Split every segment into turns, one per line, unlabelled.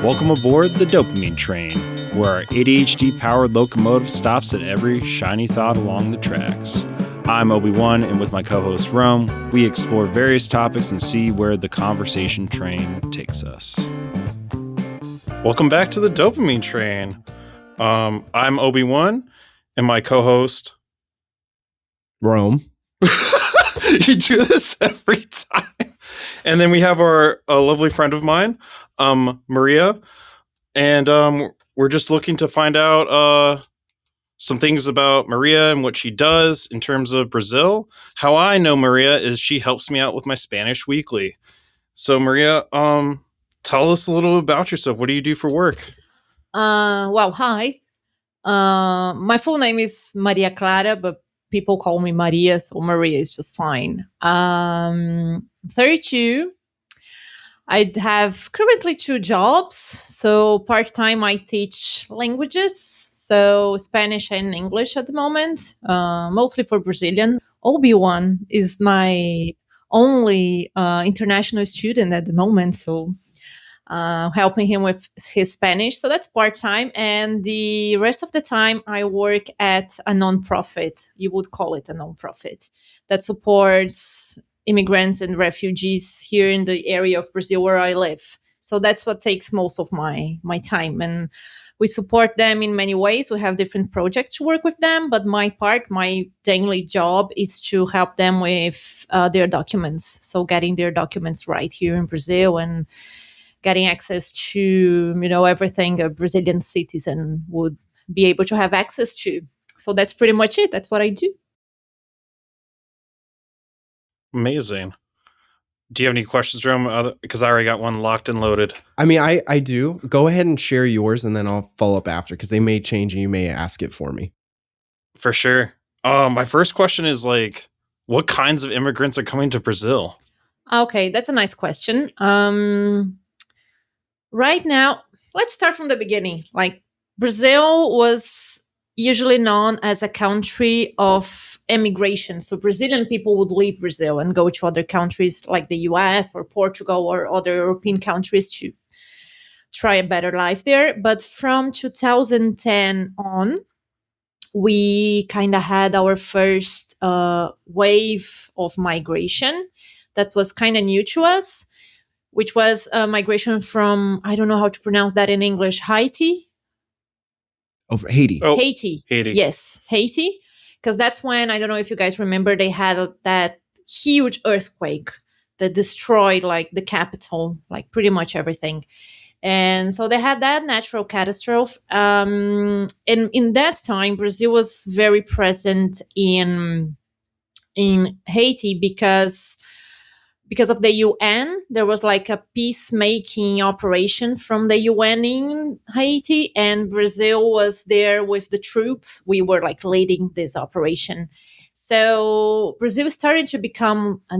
Welcome aboard the dopamine train, where our ADHD-powered locomotive stops at every shiny thought along the tracks. I'm Obi-Wan, and with my co-host Rome, we explore various topics and see where the conversation train takes us. Welcome back to the dopamine train. I'm Obi-Wan, and my co-host
Rome.
You do this every time. And then we have a lovely friend of mine, Maria, and we're just looking to find out some things about Maria and what she does in terms of Brazil. How I know Maria is she helps me out with my Spanish weekly. So Maria, tell us a little about yourself. What do you do for work?
Hi. My full name is Maria Clara, but people call me Maria, so Maria is just fine. 32. I have currently 2 jobs. So part-time I teach languages, so Spanish and English at the moment, mostly for Brazilian. Obi-Wan is my only international student at the moment, so helping him with his Spanish. So that's part-time. And the rest of the time, I work at a nonprofit. You would call it a nonprofit that supports immigrants and refugees here in the area of Brazil where I live. So that's what takes most of my time. And we support them in many ways. We have different projects to work with them. But my daily job is to help them with their documents. So getting their documents right here in Brazil and getting access to, everything a Brazilian citizen would be able to have access to. So that's pretty much it. That's what I do.
Amazing. Do you have any questions, Jerome? Because I already got one locked and loaded.
I mean, I do. Go ahead and share yours, and then I'll follow up after, because they may change and you may ask it for me.
For sure. My first question is what kinds of immigrants are coming to Brazil?
Okay, that's a nice question. Right now, let's start from the beginning. Brazil was usually known as a country of immigration. So Brazilian people would leave Brazil and go to other countries like the US or Portugal or other European countries to try a better life there. But from 2010 on, we kind of had our first wave of migration that was kind of new to us, which was a migration from, I don't know how to pronounce that in English, Haiti?
Over Haiti.
Oh,
Haiti. Yes, Haiti. Because that's when, I don't know if you guys remember, they had that huge earthquake that destroyed the capital, pretty much everything. And so they had that natural catastrophe. And in that time, Brazil was very present in Haiti because of the UN. There was a peacemaking operation from the UN in Haiti, and Brazil was there with the troops. We were leading this operation. So Brazil started to become a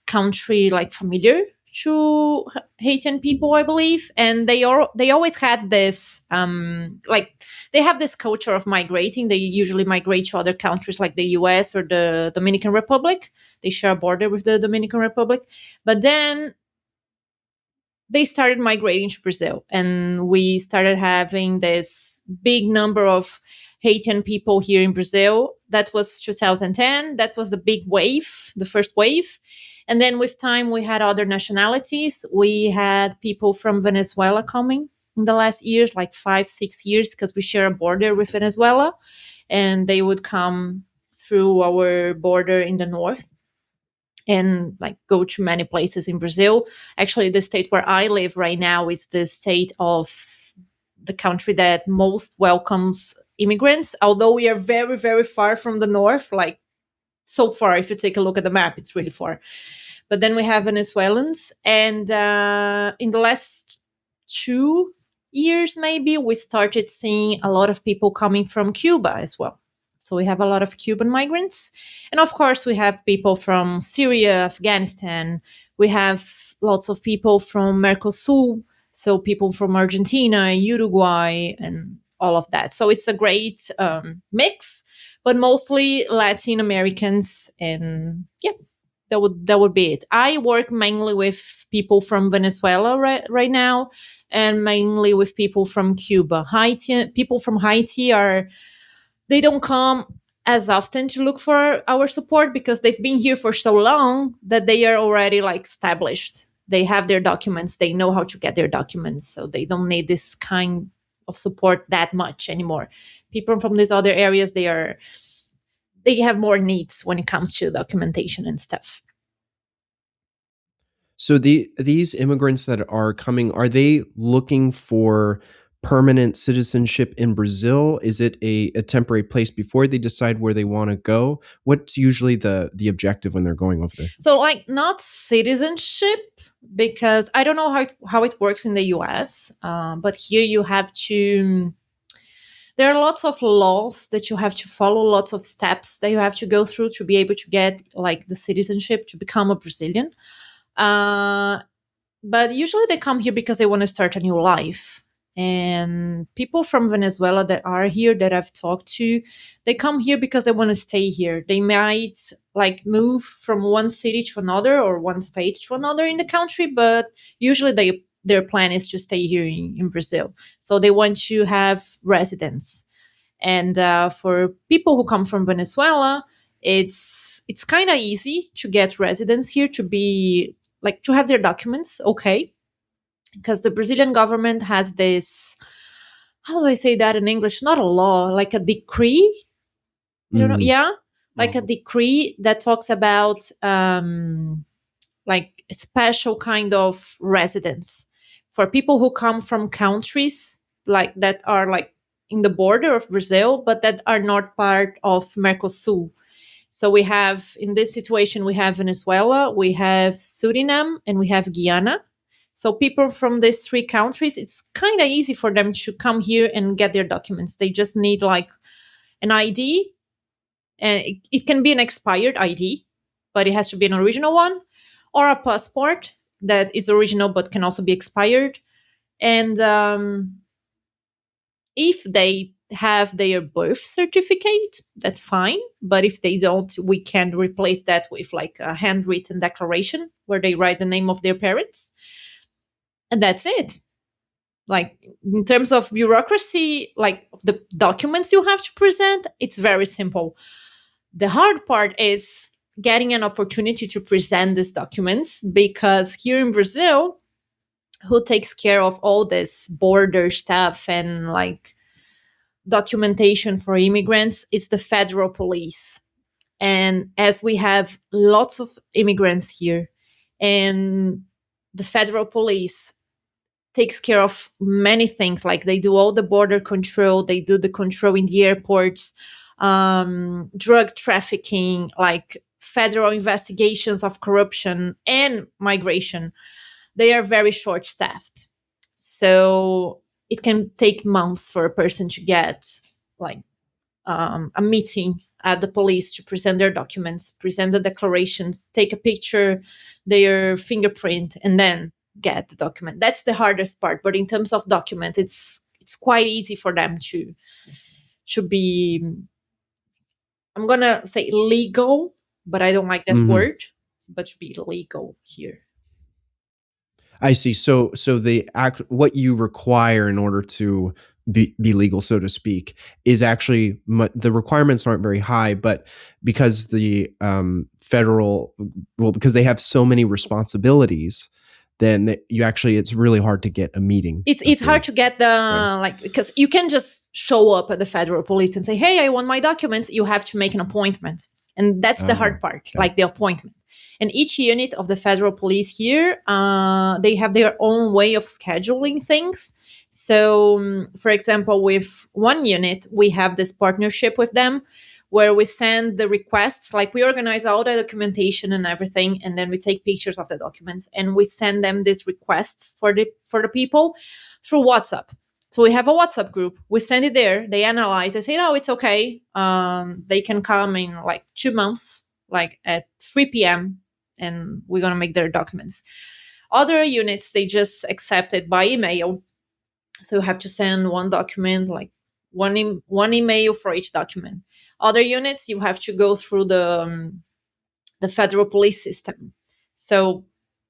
country familiar to Haitian people, I believe. And they always had this, they have this culture of migrating. They usually migrate to other countries like the US or the Dominican Republic. They share a border with the Dominican Republic. But then they started migrating to Brazil. And we started having this big number of Haitian people here in Brazil. That was 2010. That was the big wave, the first wave. And then with time, we had other nationalities. We had people from Venezuela coming in the last years, 5-6 years, because we share a border with Venezuela. And they would come through our border in the north and go to many places in Brazil. Actually, the state where I live right now is the state of the country that most welcomes immigrants, although we are very, very far from the north, so far. If you take a look at the map, it's really far. But then we have Venezuelans. And in the last 2 years, maybe, we started seeing a lot of people coming from Cuba as well. So we have a lot of Cuban migrants. And of course, we have people from Syria, Afghanistan. We have lots of people from Mercosur. So people from Argentina, Uruguay, and all of that. So it's a great mix, but mostly Latin Americans. And that would be it. I work mainly with people from Venezuela right now, and mainly with people from Cuba. Haiti people from Haiti they don't come as often to look for our support because they've been here for so long that they are already like established. They have their documents, they know how to get their documents, so they don't need this kind of support that much anymore. People from these other areas, they have more needs when it comes to documentation and stuff.
So these immigrants that are coming, are they looking for permanent citizenship in Brazil? Is it a temporary place before they decide where they want to go? What's usually the objective when they're going over there?
So, like, not citizenship, because I don't know how it works in the US, but here you have to. There are lots of laws that you have to follow, lots of steps that you have to go through to be able to get like the citizenship to become a Brazilian. Uh, but usually they come here because they want to start a new life. And people from Venezuela that are here that I've talked to, they come here because they want to stay here. They might like move from one city to another or one state to another in the country, but usually their plan is to stay here in Brazil. So they want to have residence. And for people who come from Venezuela, it's kind of easy to get residence here, to be like to have their documents okay, because the Brazilian government has this, how do I say that in English? Not a law, like a decree. I don't know.
Mhm.
Yeah, like a decree that talks about like a special kind of residence for people who come from countries like that are like in the border of Brazil, but that are not part of Mercosur. So we have, in this situation, we have Venezuela, we have Suriname, and we have Guyana. So people from these three countries, it's kind of easy for them to come here and get their documents. They just need like an ID, and it can be an expired ID, but it has to be an original one, or a passport that is original but can also be expired. And if they have their birth certificate, that's fine. But if they don't, we can replace that with like a handwritten declaration where they write the name of their parents. And that's it. Like, in terms of bureaucracy, like the documents you have to present, it's very simple. The hard part is getting an opportunity to present these documents, because here in Brazil, who takes care of all this border stuff and like documentation for immigrants? It's the federal police. And as we have lots of immigrants here, and the federal police takes care of many things, like they do all the border control, they do the control in the airports, drug trafficking, like federal investigations of corruption and migration. They are very short staffed. So it can take months for a person to get like a meeting at the police to present their documents, present the declarations, take a picture, their fingerprint, and then get the document. That's the hardest part. But in terms of document, it's quite easy for them to be, I'm gonna say legal, but I don't like that
Mhm.
word, but to be legal here.
I see. So the act what you require in order to be legal, so to speak, is actually the requirements aren't very high, but because the federal, well, because they have so many responsibilities, then you actually, it's really hard to get a meeting.
It's hard to get the like, because you can just show up at the federal police and say, hey, I want my documents. You have to make an appointment, and that's the hard part,
okay.
like the appointment. And each unit of the federal police here, they have their own way of scheduling things. So for example, with one unit, we have this partnership with them where we send the requests, like we organize all the documentation and everything, and then we take pictures of the documents and we send them these requests for the people through WhatsApp. So we have a WhatsApp group. We send it there. They analyze. They say, no, it's okay. They can come in like 2 months, like at 3 p.m., and we're going to make their documents. Other units, they just accept it by email. So you have to send one document, like one email for each document. Other units, you have to go through the federal police system. So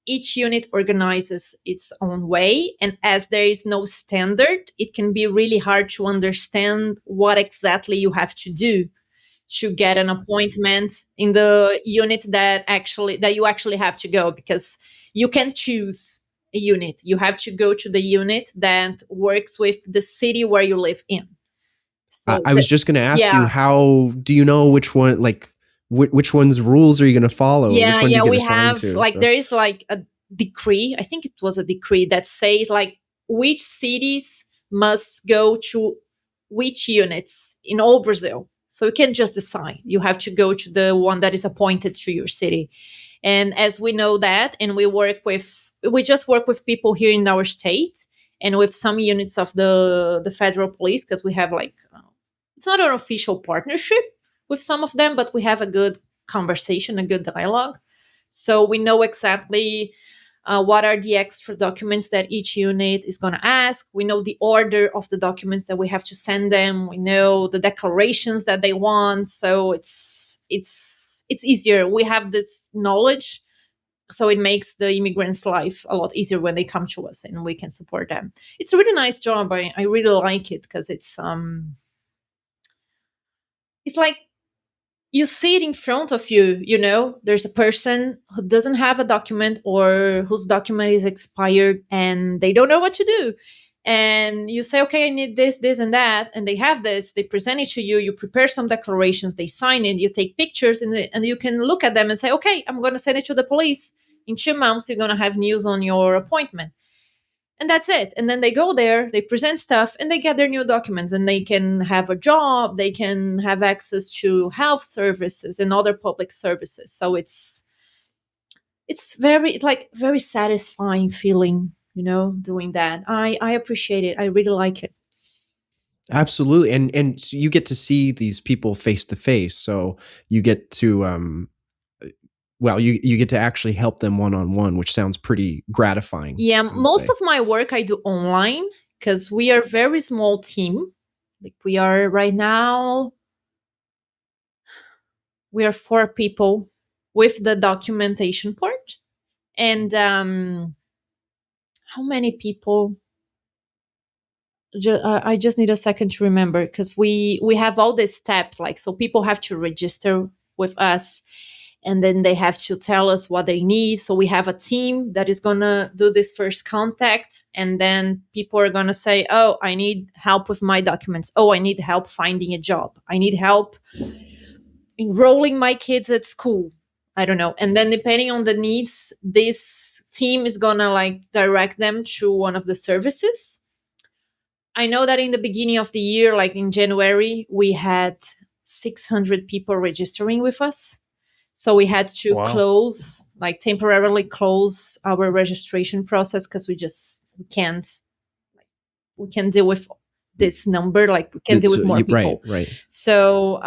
each unit organizes its own way, and as there is no standard, it can be really hard to understand what exactly you have to do to get an appointment in the unit that you actually have to go, because you can choose a unit. You have to go to the unit that works with the city where you live in. So
I was just going to ask you,
yeah.
how do you know which one, like which one's rules are you going to follow? Which one do you get
We
assigned
have,
to?
like,
So
there is like a decree, I think it was a decree that says like which cities must go to which units in all Brazil. So you can't just decide. You have to go to the one that is appointed to your city. And as we know that, and we just work with people here in our state and with some units of the federal police, because we have like, it's not an official partnership with some of them, but we have a good conversation, a good dialogue. So we know exactly what are the extra documents that each unit is going to ask. We know the order of the documents that we have to send them. We know the declarations that they want. So it's easier. We have this knowledge, so it makes the immigrants' life a lot easier when they come to us, and we can support them. It's a really nice job. I really like it, because it's like you see it in front of you. There's a person who doesn't have a document, or whose document is expired, and they don't know what to do. And you say, okay, I need this, this, and that. And they have this, they present it to you, you prepare some declarations, they sign it, you take pictures, and you can look at them and say, okay, I'm going to send it to the police. In 2 months, you're going to have news on your appointment. And that's it. And then they go there, they present stuff, and they get their new documents, and they can have a job, they can have access to health services and other public services. So it's very satisfying feeling, doing that. I appreciate it. I really like it.
absolutely, and you get to see these people face to face, so you get to well, you get to actually help them one on one, which sounds pretty gratifying.
Yeah,
I would
most
say.
of my work I do online, because we are a very small team. Like, we are right now, we are 4 people with the documentation part. And how many people? I just need a second to remember, because we have all these steps. Like, so people have to register with us, and then they have to tell us what they need. So we have a team that is gonna do this first contact, and then people are gonna say, oh, I need help with my documents. Oh, I need help finding a job. I need help enrolling my kids at school. I don't know. And then depending on the needs, this team is gonna like direct them to one of the services. I know that in the beginning of the year, like in January, we had 600 people registering with us. So we had to
Wow.
temporarily close our registration process, because we can't deal with this number. Like, we can't deal with more people.
Right.
So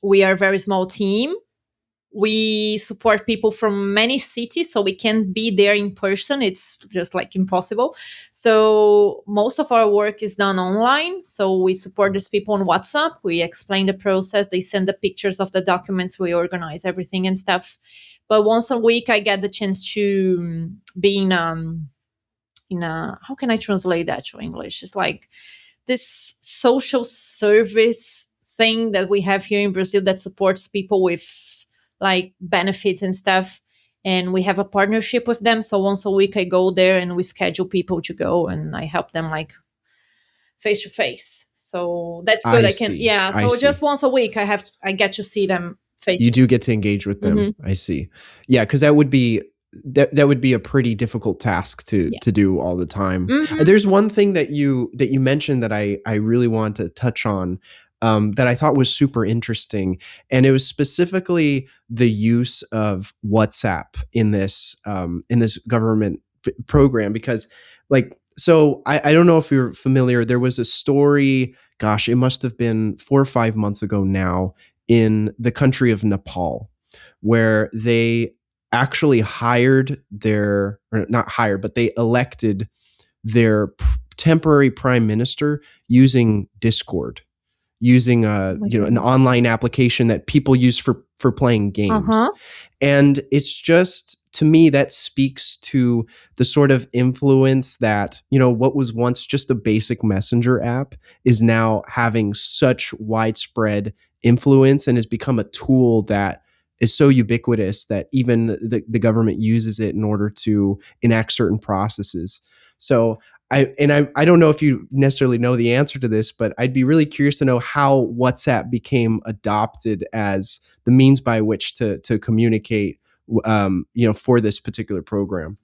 we are a very small team. We support people from many cities, so we can't be there in person. It's just like impossible. So most of our work is done online. So we support these people on WhatsApp. We explain the process. They send the pictures of the documents. We organize everything and stuff. But once a week, I get the chance to be in a, how can I translate that to English? It's like this social service thing that we have here in Brazil that supports people with like benefits and stuff. And we have a partnership with them. So once a week I go there, and we schedule people to go, and I help them like face to face. So that's good.
I
I can,
see.
yeah.
I
So
see.
just once a week I get to see them face.
You do get to engage with them.
Mhm.
I see. Yeah, because that would be a pretty difficult task to do all the time.
Mhm.
There's one thing that you mentioned that I really want to touch on, that I thought was super interesting, and it was specifically the use of WhatsApp in this government program, because like, so I don't know if you're familiar. There was a story, gosh, it must have been 4 or 5 months ago now, in the country of Nepal, where they actually they elected their temporary prime minister using Discord. using
my
an
God.
online application that people use for playing games.
Uh-huh.
And it's just, to me, that speaks to the sort of influence that, what was once just a basic messenger app is now having such widespread influence and has become a tool that is so ubiquitous that even the government uses it in order to enact certain processes. So I don't know if you necessarily know the answer to this, but I'd be really curious to know how WhatsApp became adopted as the means by which to communicate, for this particular program.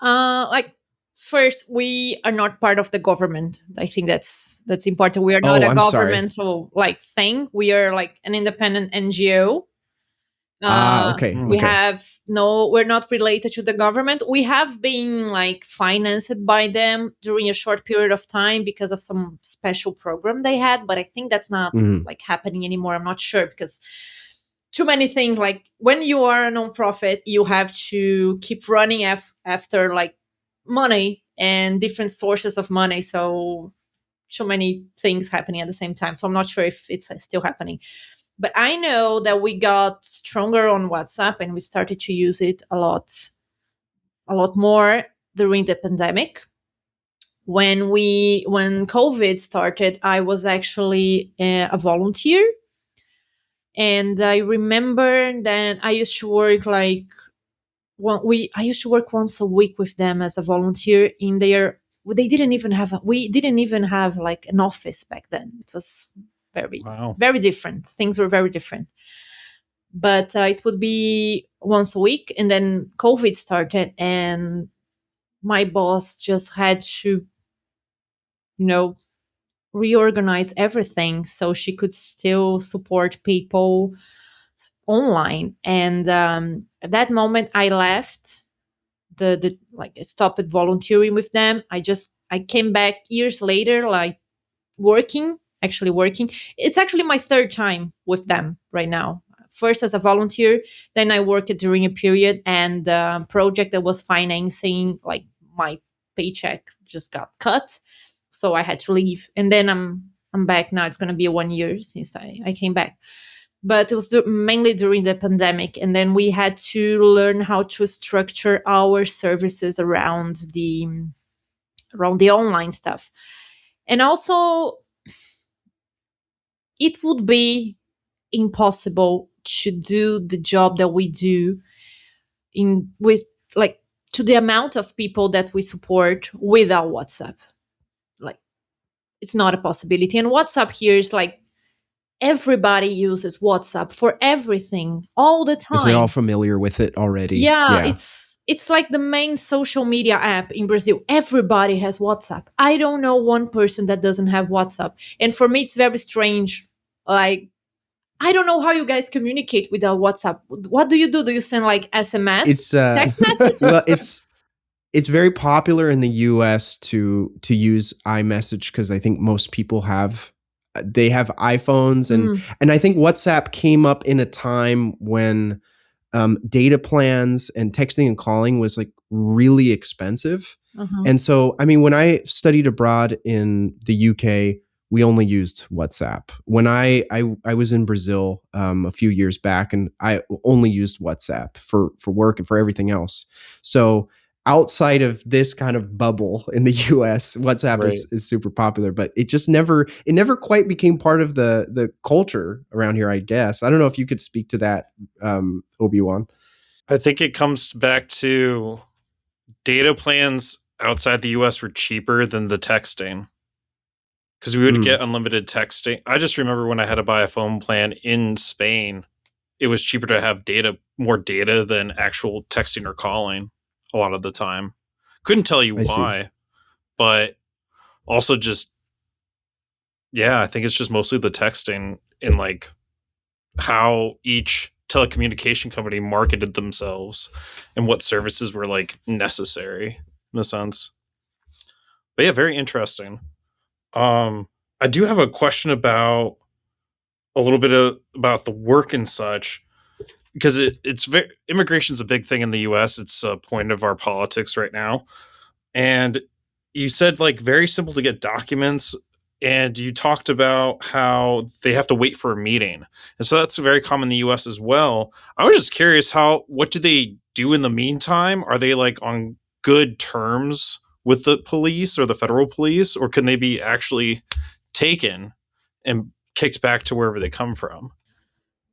Like first, we are not part of the government. I think that's important. We are not
Oh,
a
I'm sorry.
governmental like thing. We are like an independent NGO.
Okay,
We
Mm.
okay.
have no, we're not related to the government. We have been like financed by them during a short period of time because of some special program they had, but I think that's not
Mhm.
like happening anymore. I'm not sure because too many things. Like when you are a nonprofit, you have to keep running after like money and different sources of money. So too many things happening at the same time. So I'm not sure if it's still happening. But I know that we got stronger on WhatsApp and we started to use it a lot more during the pandemic. When COVID started, I was actually a volunteer, and I remember that I used to work like I used to work once a week with them as a volunteer in their. We didn't even have like an office back then. It was very
Wow.
very different. Things were very different. But it would be once a week, and then COVID started, and my boss just had to, you know, reorganize everything so she could still support people online. And at that moment, I left the like I stopped volunteering with them. I came back years later, like actually working. It's actually my third time with them right now. First as a volunteer, then I worked during a period and the project that was financing like my paycheck just got cut, so I had to leave. And then I'm back now. It's gonna be 1 year since I came back, but it was mainly during the pandemic, and then we had to learn how to structure our services around the online stuff. And also, it would be impossible to do the job that we do in with like to the amount of people that we support without WhatsApp. Like, it's not a possibility. And WhatsApp here is like everybody uses WhatsApp for everything all the
Because they're all
time.
familiar with it already.
Yeah,
Yeah.
it's like the main social media app in Brazil. Everybody has WhatsApp. I don't know one person that doesn't have WhatsApp. And for me it's very strange. Like, I don't know how you guys communicate without WhatsApp. What do you do? Do you send like SMS,
It's
text messages?
well, it's very popular in the US to use iMessage because I think most people they have iPhones,
Mm,
and I think WhatsApp came up in a time when data plans and texting and calling was like really expensive.
uh-huh.
And so, I mean, when I studied abroad in the UK, we only used WhatsApp. When I was in Brazil a few years back, and I only used WhatsApp for work and for everything else. So outside of this kind of bubble in the US, WhatsApp
Right.
is super popular, but it never quite became part of the culture around here, I guess. I don't know if you could speak to that, Obi-Wan.
I think it comes back to data plans outside the US were cheaper than the texting because we would
Mm,
get unlimited texting. I just remember when I had to buy a phone plan in Spain, it was cheaper to have more data than actual texting or calling a lot of the time. Couldn't tell you
I see.
why, but also just, yeah, I think it's just mostly the texting and like how each telecommunication company marketed themselves and what services were like necessary in a sense. But yeah, very interesting. I do have a question about a little bit about the work and such because it's very immigration's a big thing in the US. It's a point of our politics right now. And you said like very simple to get documents. and you talked about how they have to wait for a meeting, and so that's very common in the US as well. I was just curious, what do they do in the meantime? Are they like on good terms with the police or the federal police, or can they be actually taken and kicked back to wherever they come from?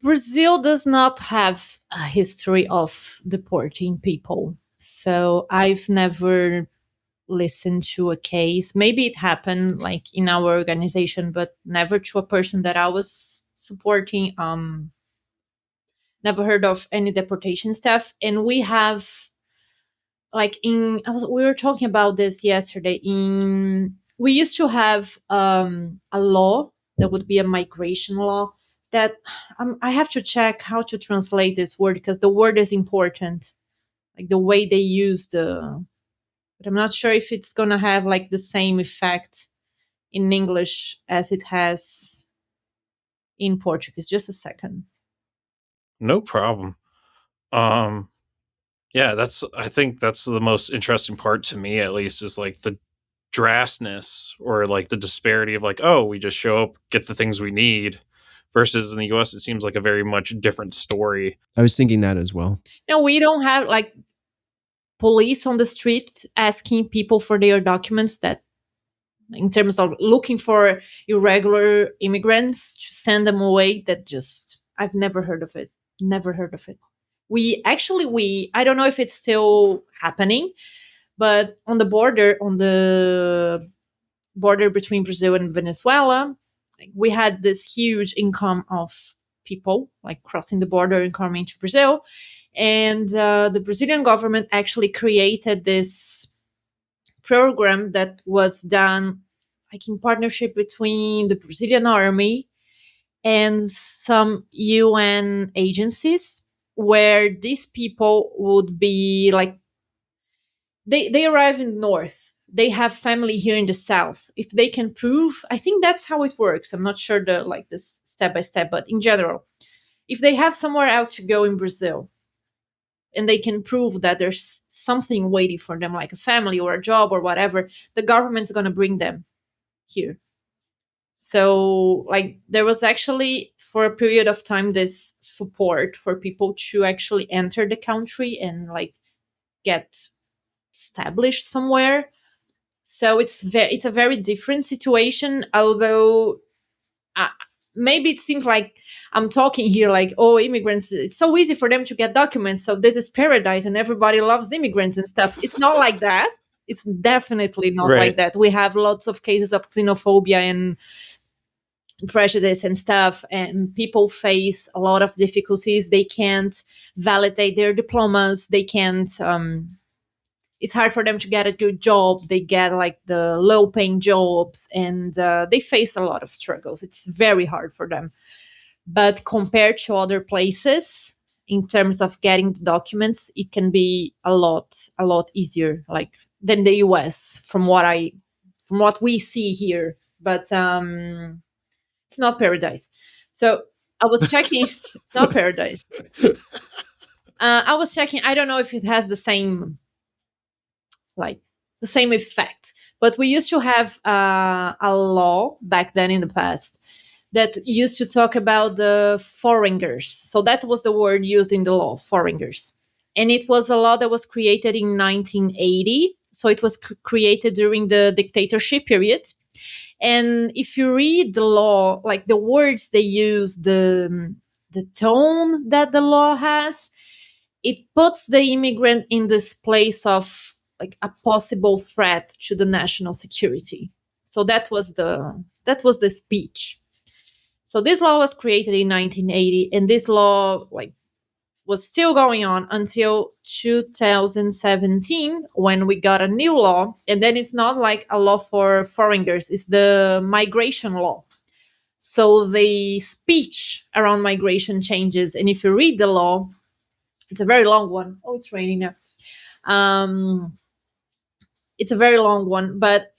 Brazil does not have a history of deporting people. So I've never listened to a case. Maybe it happened like in our organization, but never to a person that I was supporting. Never heard of any deportation stuff. And we have like we were talking about this yesterday. We used to have a law that would be a migration law that I have to check how to translate this word because the word is important, like the way they use but I'm not sure if it's gonna have like the same effect in English as it has in Portuguese. Just a second.
No problem. Um, yeah, I think that's the most interesting part to me, at least, is like the drasticness or like the disparity of like, oh, we just show up, get the things we need, versus in the US, it seems like a very much different story.
I was thinking that as well.
No, we don't have like police on the street asking people for their documents, that in terms of looking for irregular immigrants to send them away. That just, I've never heard of it. Never heard of it. We I don't know if it's still happening, but on the border between Brazil and Venezuela, like, we had this huge income of people like crossing the border and coming to Brazil. And the Brazilian government actually created this program that was done like in partnership between the Brazilian army and some UN agencies, where these people would be like, they arrive in the north, they have family here in the south. If they can prove, I think that's how it works. I'm not sure the like this step by step, but in general, if they have somewhere else to go in Brazil and they can prove that there's something waiting for them, like a family or a job or whatever, the government's going to bring them here. So, like, there was actually for a period of time this support for people to actually enter the country and like get established somewhere. So it's a very different situation. Although uh, maybe it seems like I'm talking here like, oh, immigrants, it's so easy for them to get documents, so this is paradise and everybody loves immigrants and stuff. It's not like that. It's definitely not like
Right.
that. We have lots of cases of xenophobia and prejudice and stuff, and people face a lot of difficulties. They can't validate their diplomas. They can't it's hard for them to get a good job. They get like the low paying jobs, and they face a lot of struggles. It's very hard for them. But compared to other places, in terms of getting the documents, it can be a lot easier, like than the US, from what we see here. But it's not paradise. So I was checking. It's not paradise. I was checking. I don't know if it has the same like the same effect. But we used to have a law back then in the past that used to talk about the foreigners. So that was the word used in the law, foreigners. And it was a law that was created in 1980. So it was created during the dictatorship period. And if you read the law, like the words they use, the tone that the law has, it puts the immigrant in this place of like a possible threat to the national security. So that was the speech. So this law was created in 1980, and this law like was still going on until 2017 when we got a new law. And then it's not like a law for foreigners, it's the migration law. So the speech around migration changes. And if you read the law, it's a very long one. Oh, it's raining now. It's a very long one, but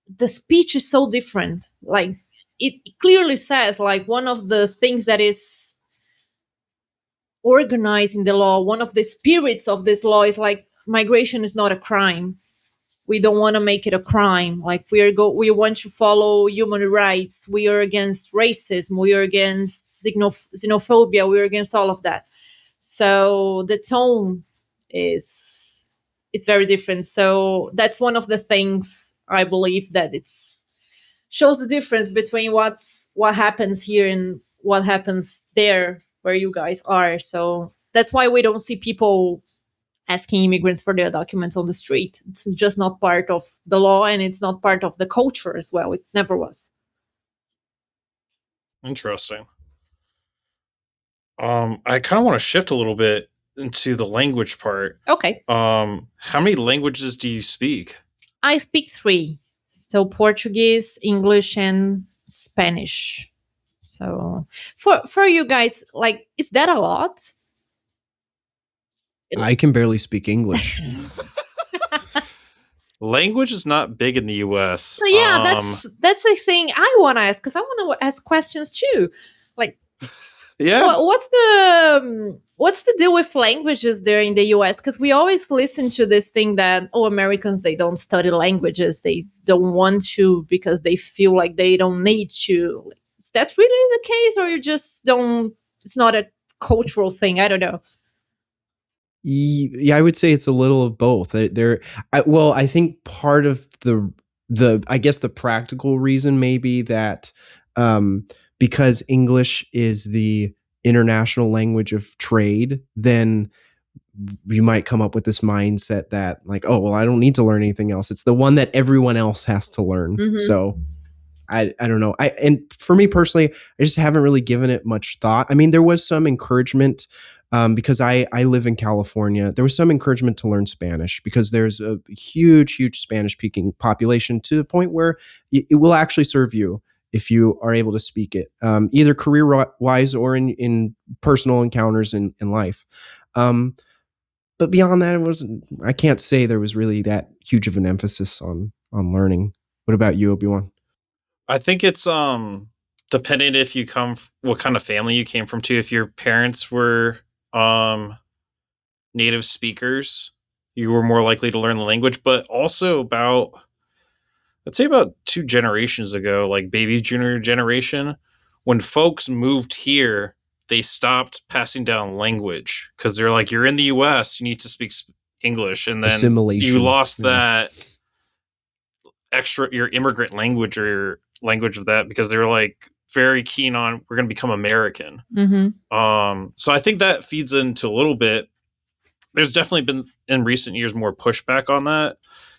the speech is so different. Like it clearly says, like one of the things that is organized in the law, one of the spirits of this law is like migration is not a crime. We don't want to make it a crime. Like we want to follow human rights. We are against racism. We are against xenophobia. We are against all of that. So the tone is very different. So that's one of the things I believe that it's shows the difference between what happens here and what happens there where you guys are. So that's why we don't see people asking immigrants for their documents on the street. It's just not part of the law, and it's not part of the culture as well. It never was.
Interesting. I kind of want to shift a little bit into the language part.
Okay.
How many languages do you speak?
I speak 3. So Portuguese, English, and Spanish. So for you guys, like, is that a lot?
I can barely speak English.
Language is not big in the US.
So yeah, that's a thing I want to ask, because I want to ask questions too. Like,
yeah.
What's the deal with languages there in the US? Because we always listen to this thing that, oh, Americans, they don't study languages. They don't want to because they feel like they don't need to. Is that really the case, or you just don't, it's not a cultural thing? I don't know.
Yeah, I would say it's a little of both. I think part of the I guess the practical reason may be that because English is the international language of trade, then you might come up with this mindset that, like, oh, well, I don't need to learn anything else. It's the one that everyone else has to learn.
Mhm.
So I don't know. And for me personally, I just haven't really given it much thought. I mean, there was some encouragement because I live in California. There was some encouragement to learn Spanish because there's a huge Spanish speaking population, to the point where it will actually serve you if you are able to speak it, either career wise or in personal encounters in life. But beyond that, I can't say there was really that huge of an emphasis on learning. What about you, Obi-Wan?
I think it's depending if you what kind of family you came from too. If your parents were native speakers, you were more likely to learn the language. But also I'd say about 2 generations ago, like baby junior generation, when folks moved here, they stopped passing down language because they're like, you're in the US, you need to speak English, and then
Assimilation.
you lost that extra, your immigrant language or your language of that, because they're like very keen on, we're going to become American.
Mm-hmm.
So I think that feeds into a little bit. There's definitely been in recent years more pushback on that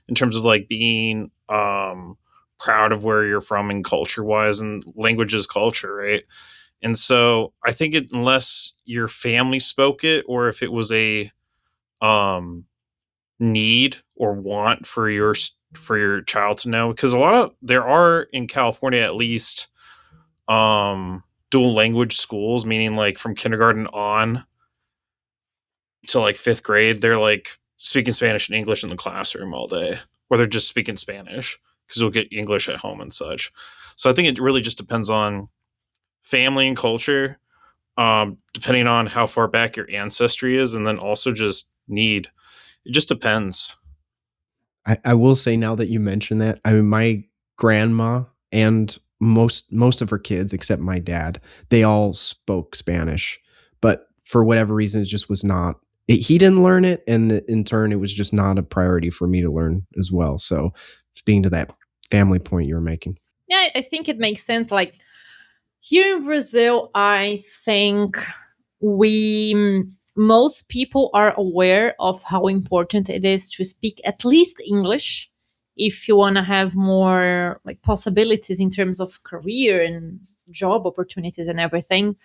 in terms of like being proud of where you're from and culture wise, and language is culture, right? And so I think unless your family spoke it, or if it was a need or want for your child to know, because there are in California at least dual language schools, meaning like from kindergarten on to like 5th grade, they're like speaking Spanish and English in the classroom all day, or they're just speaking Spanish because they'll get English at home and such. So I think it really just depends on family and culture, depending on how far back your ancestry is, and then also just need. It just depends.
I will say, now that you mention that, I mean, my grandma and most of her kids, except my dad, they all spoke Spanish, but for whatever reason, it just was not. He didn't learn it, and in turn, it was just not a priority for me to learn as well. So, speaking to that family point you were making,
Yeah, I think it makes sense. Like, here in Brazil, I think most people are aware of how important it is to speak at least English if you want to have more like possibilities in terms of career and job opportunities and everything.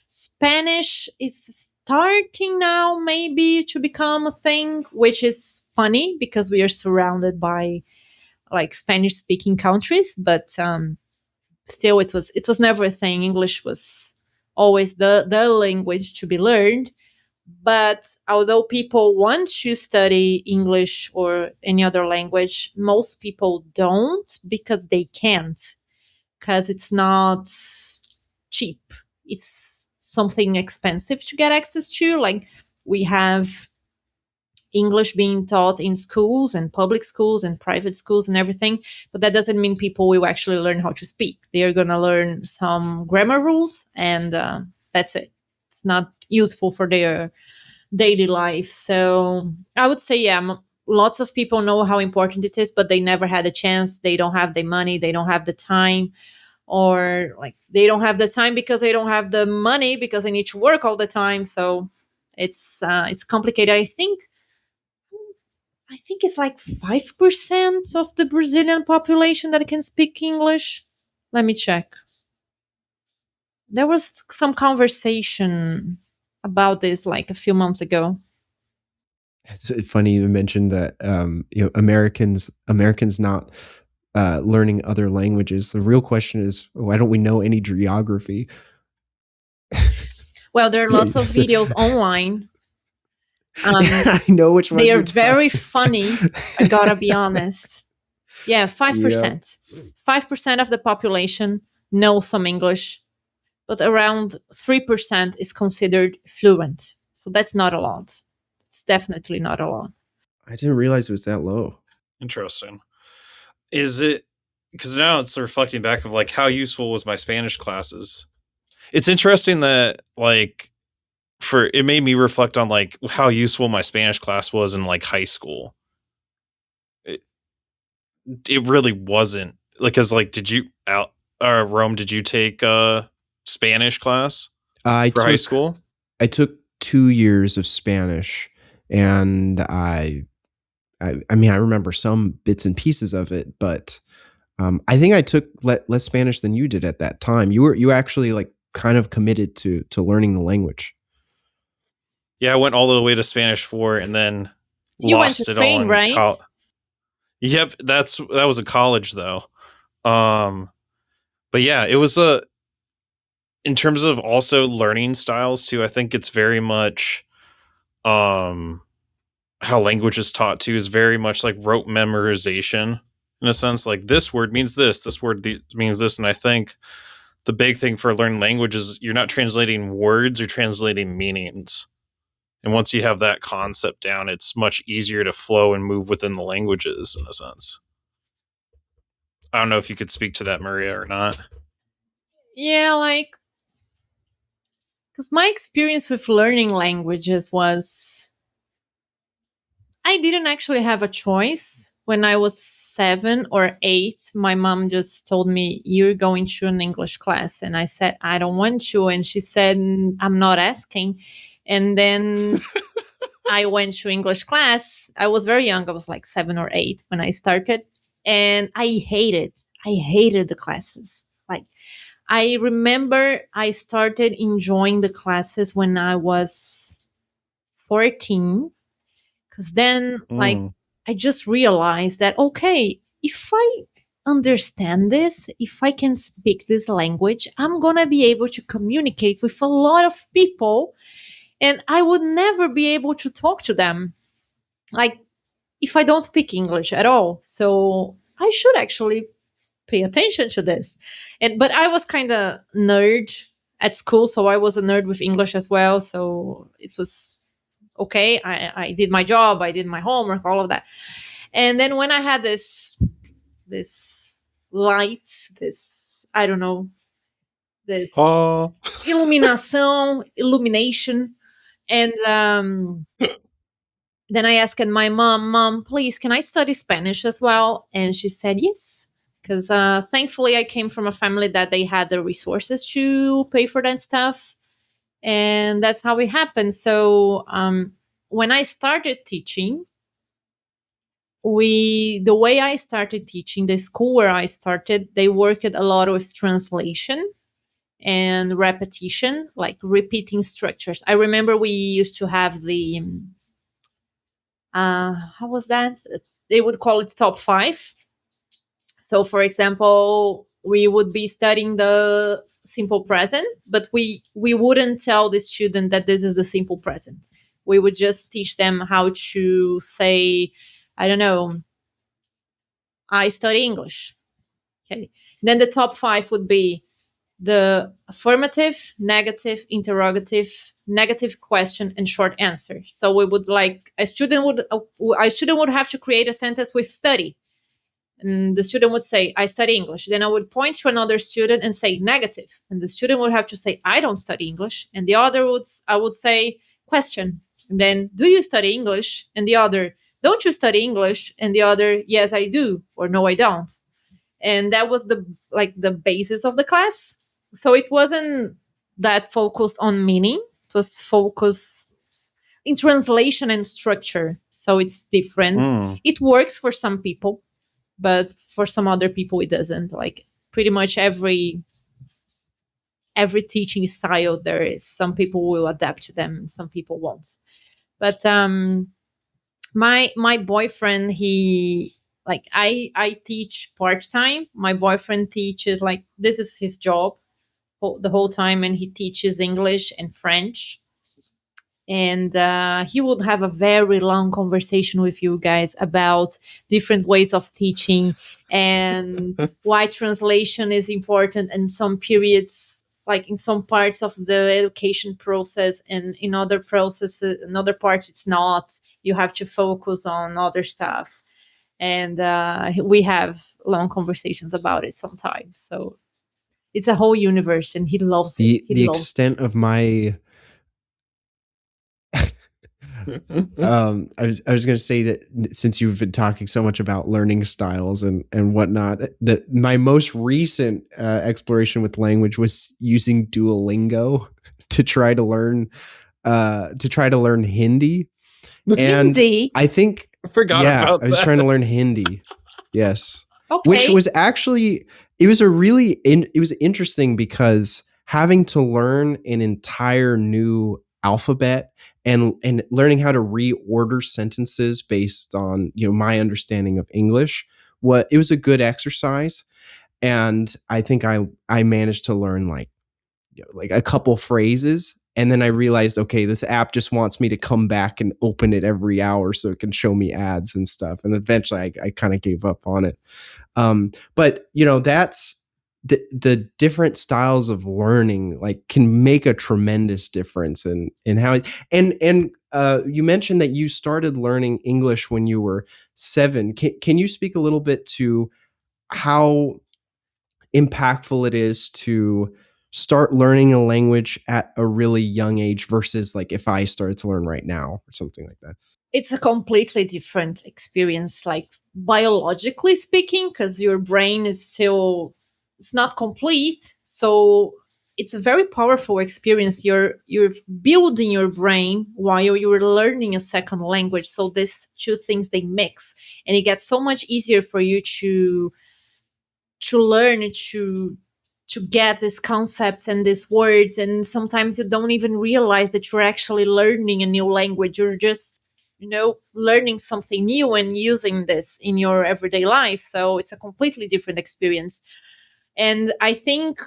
Spanish is starting now maybe to become a thing, which is funny because we are surrounded by like Spanish speaking countries, but still it was never a thing. English was always the language to be learned. But although people want to study English or any other language, most people don't because they can't, because it's not cheap. It's something expensive to get access to. Like, we have English being taught in schools and public schools and private schools and everything, but that doesn't mean people will actually learn how to speak. They are going to learn some grammar rules, and that's it. It's not useful for their daily life. So I would say, yeah, lots of people know how important it is, but they never had a chance. They don't have the money, they don't have the time, or like they don't have the time because they don't have the money because they need to work all the time. So it's complicated. I think it's like 5% of the Brazilian population that can speak English. Let me check. There was some conversation about this like a few months ago.
It's funny you mentioned that Americans not learning other languages. The real question is, why don't we know any geography?
Well, there are lots of videos online.
I know which one.
They are very funny. I gotta be honest. Yeah, 5%. 5% of the population knows some English, but around 3% is considered fluent. So that's not a lot. It's definitely not a lot.
I didn't realize it was that low.
Interesting. Is it because now it's reflecting back of like how useful was my Spanish classes? It's interesting that like it made me reflect on like how useful my Spanish class was in like high school. It really wasn't like, cause like, did you Rome? Did you take Spanish class high school?
I took 2 years of Spanish, and I mean, I remember some bits and pieces of it, but I think I took less Spanish than you did at that time. You actually like kind of committed to learning the language.
Yeah, I went all the way to Spanish 4 and then
You went
lost
to
it
Spain,
all in
right?
Yep, that was a college though. But yeah, it was in terms of also learning styles too. I think it's very much how language is taught too is very much like rote memorization in a sense. Like this word means this word means this, and I think the big thing for learning language is you're not translating words, you're translating meanings. And once you have that concept down, it's much easier to flow and move within the languages in a sense. I don't know if you could speak to that, Maria, or not.
Yeah, like, because my experience with learning languages was I didn't actually have a choice. When I was 7 or 8, my mom just told me, "You're going to an English class." And I said, "I don't want to." And she said, "I'm not asking." And then I went to English class. I was very young. I was like 7 or 8 when I started. And I hated the classes. Like, I remember I started enjoying the classes when I was 14, because then like I just realized that, okay, if I understand this, if I can speak this language, I'm gonna be able to communicate with a lot of people, and I would never be able to talk to them like if I don't speak English at all. So I should actually pay attention to this. But I was kind of nerd at school, so I was a nerd with English as well. So it was okay. I did my job, I did my homework, all of that. And then when I had this light, this, I don't know, this illumination, and then I asked my mom, please, can I study Spanish as well? And she said yes, because thankfully I came from a family that they had the resources to pay for that stuff, and that's how it happened. So when I started teaching, the way I started teaching, the school where I started, they worked a lot with translation and repetition, like repeating structures. I remember we used to have the how was that? They would call it top 5. So, for example, we would be studying the simple present, but we wouldn't tell the student that this is the simple present. We would just teach them how to say, I don't know, I study English. Okay. Then the top 5 would be the affirmative, negative, interrogative, negative question, and short answer. So we would like a student would have to create a sentence with study. And the student would say, I study English. Then I would point to another student and say negative. And the student would have to say, I don't study English. And the other I would say question. And then, do you study English? And the other, don't you study English? And the other, yes, I do. Or no, I don't. And that was the basis of the class. So it wasn't that focused on meaning. It was focused in translation and structure. So it's different. It works for some people, but for some other people it doesn't. Like pretty much every teaching style there is, some people will adapt to them and some people won't. But my boyfriend, he like I teach part-time. My boyfriend teaches, like, this is his job the whole time, and he teaches English and French. And he would have a very long conversation with you guys about different ways of teaching and why translation is important in some periods, like in some parts of the education process, and in other processes, in other parts it's not. You have to focus on other stuff. And we have long conversations about it sometimes. So it's a whole universe, and he loves it.
The extent of my I was going to say that since you've been talking so much about learning styles and whatnot, that my most recent exploration with language was using Duolingo to try to learn Hindi. And
Hindi?
I think
I forgot about that.
I was trying to learn Hindi. Yes.
Okay.
Which was actually, it was interesting because having to learn an entire new alphabet and learning how to reorder sentences based on, my understanding of English, it was a good exercise. And I think I managed to learn like a couple phrases. And then I realized, okay, this app just wants me to come back and open it every hour so it can show me ads and stuff. And eventually I kind of gave up on it. But that's the different styles of learning, like, can make a tremendous difference in how you mentioned that you started learning English when you were 7. Can you speak a little bit to how impactful it is to start learning a language at a really young age versus like if I started to learn right now or something like that?
It's a completely different experience, like biologically speaking, because your brain is still, it's not complete. So it's a very powerful experience. You're building your brain while you're learning a second language. So these two things, they mix, and it gets so much easier for you to learn, to get these concepts and these words. And sometimes you don't even realize that you're actually learning a new language. You're just learning something new and using this in your everyday life. So it's a completely different experience. And I think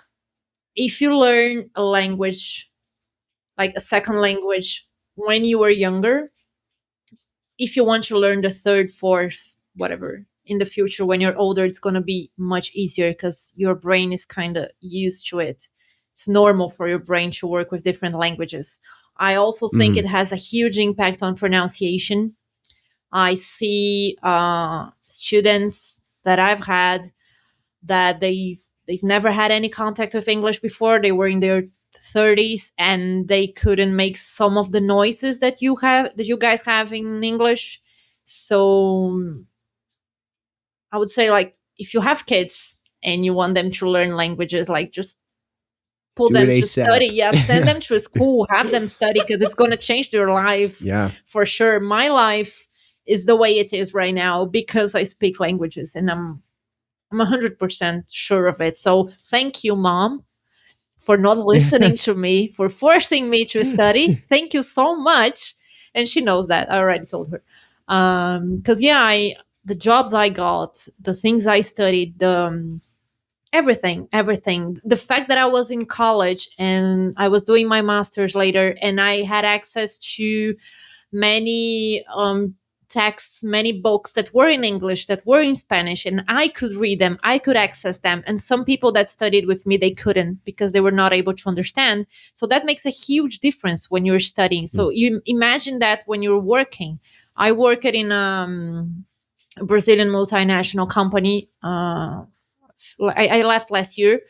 if you learn a language, like a second language, when you were younger, if you want to learn the third, fourth, whatever, in the future, when you're older, it's going to be much easier because your brain is kind of used to it. It's normal for your brain to work with different languages. I also think it has a huge impact on pronunciation. I see students that I've had that they've never had any contact with English before. They were in their 30s and they couldn't make some of the noises that you guys have in English. So I would say, like, if you have kids and you want them to learn languages, like, just pull them to study. Yeah, send them to school, have them study, because it's going to change their lives.
Yeah,
for sure. My life is the way it is right now because I speak languages, and I'm 100% sure of it. So thank you, Mom, for not listening to me, for forcing me to study. Thank you so much. And she knows that. I already told her. Because the jobs I got, the things I studied, everything. The fact that I was in college and I was doing my master's later, and I had access to many texts, many books that were in English, that were in Spanish, and I could read them, I could access them. And some people that studied with me, they couldn't because they were not able to understand. So that makes a huge difference when you're studying. So you imagine that when you're working. I work in a Brazilian multinational company. I left last year.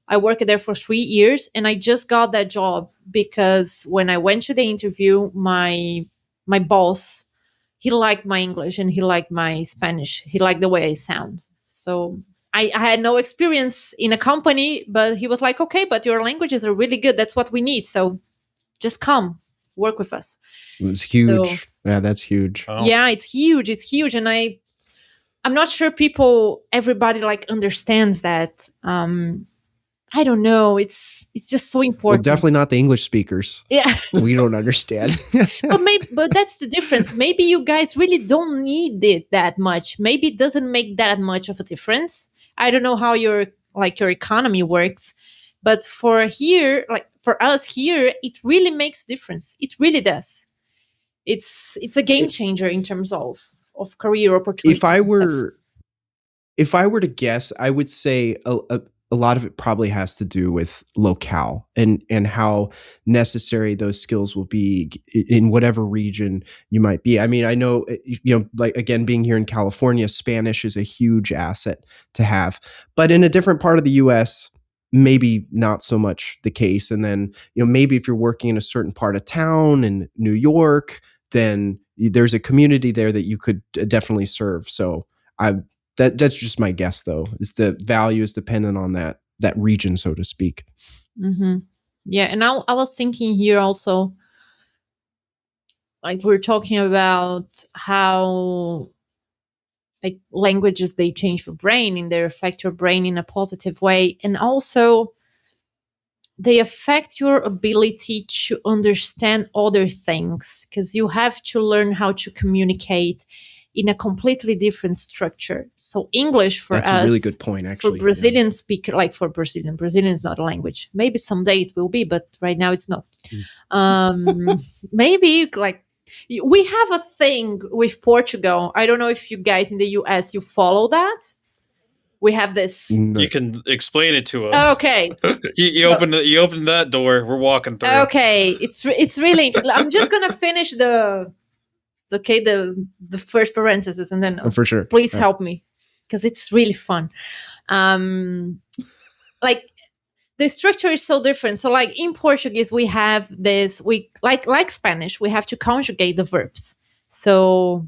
I worked there for 3 years, and I just got that job because when I went to the interview, my boss, he liked my English and he liked my Spanish. He liked the way I sound. So I had no experience in a company, but he was like, okay, but your languages are really good. That's what we need. So just come work with us.
It's huge.
So,
yeah, that's huge.
Wow.
yeah, it's huge. It's huge. And I'm not sure everybody like understands that. I don't know. It's just so
Well,
important.
definitely not the English speakers.
Yeah.
We don't understand.
but that's the difference. Maybe you guys really don't need it that much. Maybe it doesn't make that much of a difference. I don't know how your economy works, but for us here, it really makes difference. It really does. It's a game changer in terms of career opportunities.
If I were to guess, I would say a lot of it probably has to do with locale and how necessary those skills will be in whatever region you might be. I mean, I know, like, again, being here in California, Spanish is a huge asset to have, but in a different part of the US, maybe not so much the case. And then, maybe if you're working in a certain part of town in New York, then there's a community there that you could definitely serve. So that's just my guess, though, is the value is dependent on that region, so to speak.
Mm-hmm. Yeah. And I was thinking here also, like we're talking about how like languages, they change your brain and they affect your brain in a positive way. And also they affect your ability to understand other things because you have to learn how to communicate in a completely different structure. So English for
That's
us,
a really good point, actually.
for Brazilian speaker, like for Brazilian is not a language. Maybe someday it will be, but right now it's not. Maybe like we have a thing with Portugal. I don't know if you guys in the US, you follow that. We have this.
You can explain it to us.
Okay.
You opened that door. We're walking through.
Okay, it's really. I'm just gonna finish the first parenthesis and then
for sure.
Please help me because it's really fun. Like the structure is so different. So like in Portuguese we have this. We like Spanish. We have to conjugate the verbs. So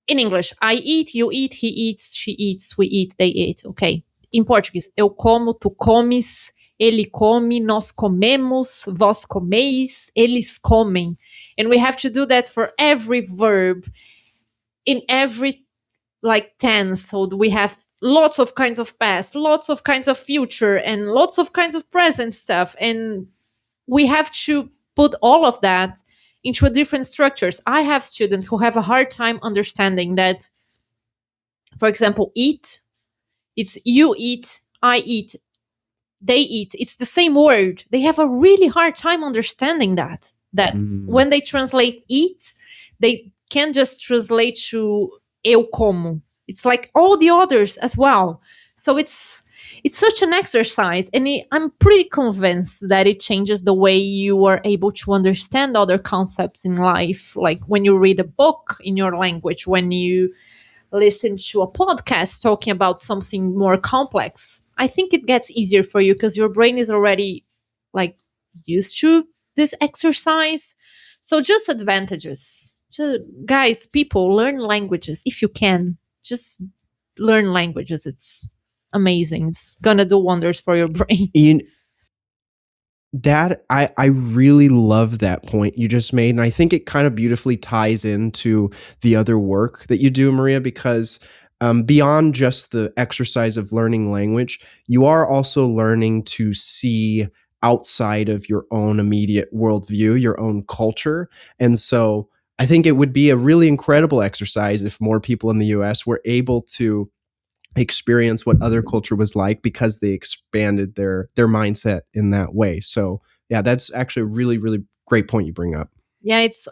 in English, I eat, you eat, he eats, she eats, we eat, they eat. Okay. In Portuguese, eu como, tu comes, ele come, nós comemos, vós comeis, eles comem. And we have to do that for every verb in every like tense. So we have lots of kinds of past, lots of kinds of future, and lots of kinds of present stuff. And we have to put all of that into different structures. I have students who have a hard time understanding that, for example, eat, it's you eat, I eat, they eat. It's the same word. They have a really hard time understanding that when they translate eat, they can't just translate to eu como. It's like all the others as well. So it's such an exercise, and I'm pretty convinced that it changes the way you are able to understand other concepts in life. Like when you read a book in your language, when you listen to a podcast talking about something more complex, I think it gets easier for you because your brain is already like used to this exercise. So just advantages. Guys, people, learn languages if you can. Just learn languages. It's amazing. It's gonna do wonders for your brain.
That I really love that point you just made, and I think it kind of beautifully ties into the other work that you do, Maria, because beyond just the exercise of learning language, you are also learning to see outside of your own immediate worldview, your own culture. And so I think it would be a really incredible exercise if more people in the US were able to experience what other culture was like because they expanded their mindset in that way. So yeah, that's actually a really, really great point you bring up.
Yeah, it's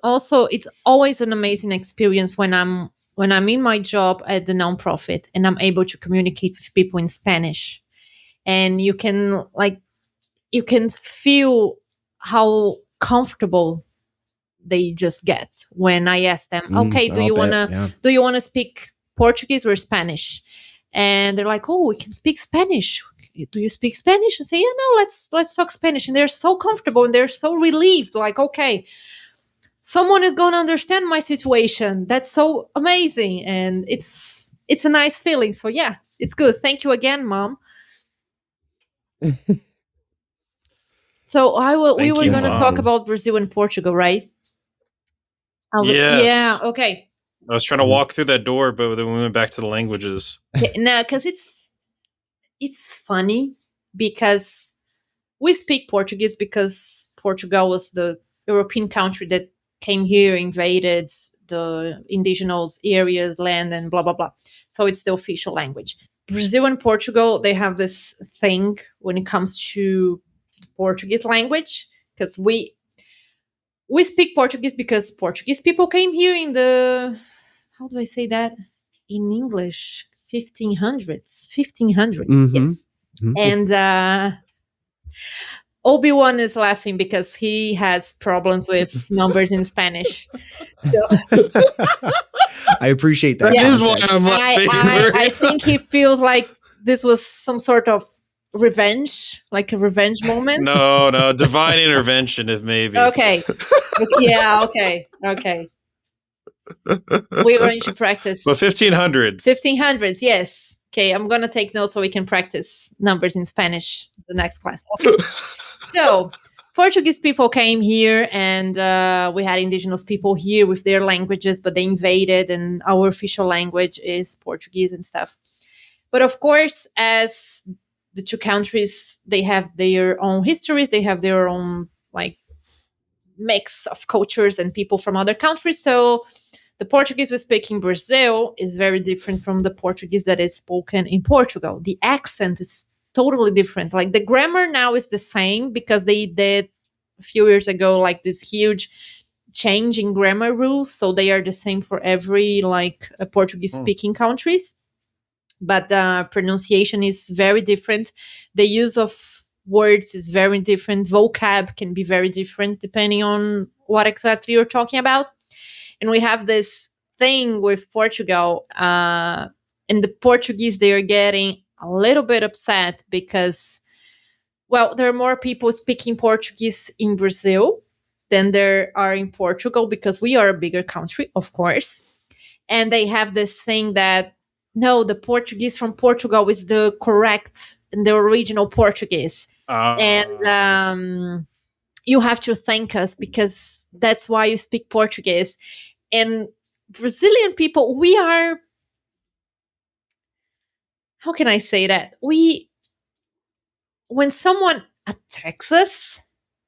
always an amazing experience when I'm in my job at the nonprofit and I'm able to communicate with people in Spanish. And you can feel how comfortable they just get when I ask them, okay,
I'll bet. Yeah.
do you wanna speak Portuguese or Spanish? And they're like, oh, we can speak Spanish. Do you speak Spanish? I say, yeah, no, let's talk Spanish. And they're so comfortable and they're so relieved, like, okay, someone is going to understand my situation. That's so amazing, and it's a nice feeling. So yeah, it's good. Thank you again, Mom. So we
Thank
were
you,
going to
Mom.
talk about Brazil and Portugal, right?
Yes.
Yeah. Okay.
I was trying to walk through that door, but then we went back to the languages.
Yeah, no, because it's funny because we speak Portuguese because Portugal was the European country that came here, invaded the indigenous areas, land, and blah blah blah. So it's the official language. Brazil and Portugal, they have this thing when it comes to Portuguese language because we speak Portuguese because Portuguese people came here in the, how do I say that in English, 1500s, yes. And Obi-Wan is laughing because he has problems with numbers in Spanish.
I appreciate that.
That is why
context.
I'm laughing.
I think he feels like this was some sort of revenge, like a revenge moment.
No, divine intervention, if maybe.
Okay. Yeah, okay. We're going to practice.
But 1500s.
1500s, yes. Okay, I'm going to take notes so we can practice numbers in Spanish the next class. Okay. So, Portuguese people came here and we had indigenous people here with their languages, but they invaded, and our official language is Portuguese and stuff. But of course, as the two countries, they have their own histories, they have their own like mix of cultures and people from other countries. So the Portuguese we speak in Brazil is very different from the Portuguese that is spoken in Portugal. The accent is totally different. Like the grammar now is the same because they did a few years ago like this huge change in grammar rules. So they are the same for every like Portuguese speaking countries. But pronunciation is very different. The use of words is very different. Vocab can be very different depending on what exactly you're talking about. And we have this thing with Portugal. And the Portuguese, they are getting a little bit upset because, well, there are more people speaking Portuguese in Brazil than there are in Portugal because we are a bigger country, of course. And they have this thing that, no, the Portuguese from Portugal is the correct and the original Portuguese. And you have to thank us because that's why you speak Portuguese. And Brazilian people, we are, how can I say that? When someone attacks us,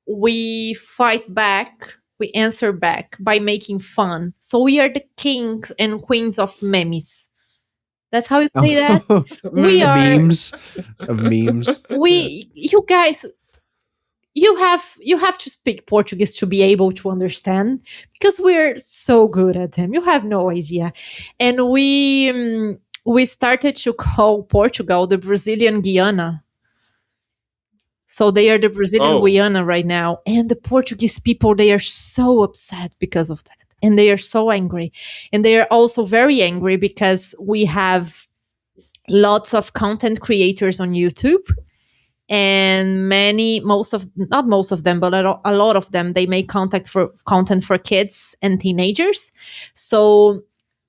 we fight back, we answer back by making fun. So we are the kings and queens of memes. That's how you say that? We are
memes of memes.
You guys, you have to speak Portuguese to be able to understand because we're so good at them. You have no idea. And we started to call Portugal the Brazilian Guiana. So they are the Brazilian Guiana right now. And the Portuguese people, they are so upset because of that. And they are so angry. And they are also very angry because we have lots of content creators on YouTube. And not most of them, but a lot of them, they make content for kids and teenagers. So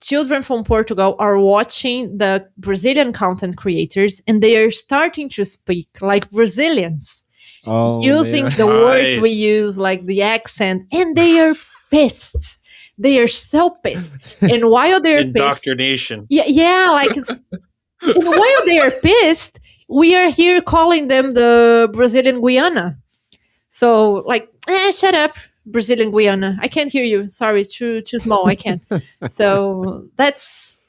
children from Portugal are watching the Brazilian content creators and they are starting to speak like Brazilians, using the words we use, like the accent, and they are pissed. They are so pissed. And while they're
indoctrination.
Yeah, like and while they are pissed, we are here calling them the Brazilian Guiana. So like, shut up, Brazilian Guiana. I can't hear you. Sorry, too small. I can't. So that's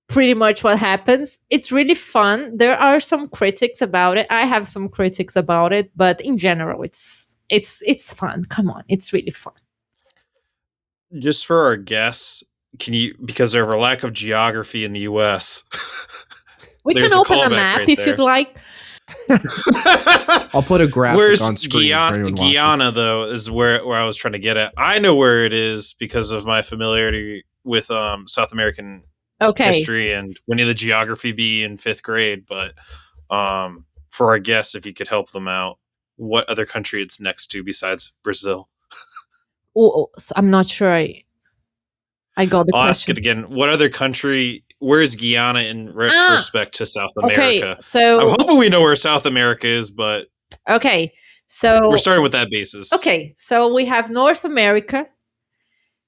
pretty much what happens. It's really fun. There are some critics about it. I have some critics about it, but in general, it's fun. Come on, it's really fun.
just for our guests, can you, because of a lack of geography in the U.S.,
We
there's
can
a
open a
callback
map
right
if you'd
there.
like.
I'll put a graphic
Where's
on screen for anyone watching.
Guyana, though, is where I was trying to get at. I know where it is because of my familiarity with South American
Okay.
history and Winnie the Geography bee in 5th grade. But for our guests, if you could help them out, what other country it's next to besides Brazil?
So I'm not sure I got the
I'll ask
question.
it again. What other country? Where is Guyana in respect to South
Okay,
America?
so
I'm hoping we know where South America is, but
okay, so
we're starting with that basis.
okay, so we have North America,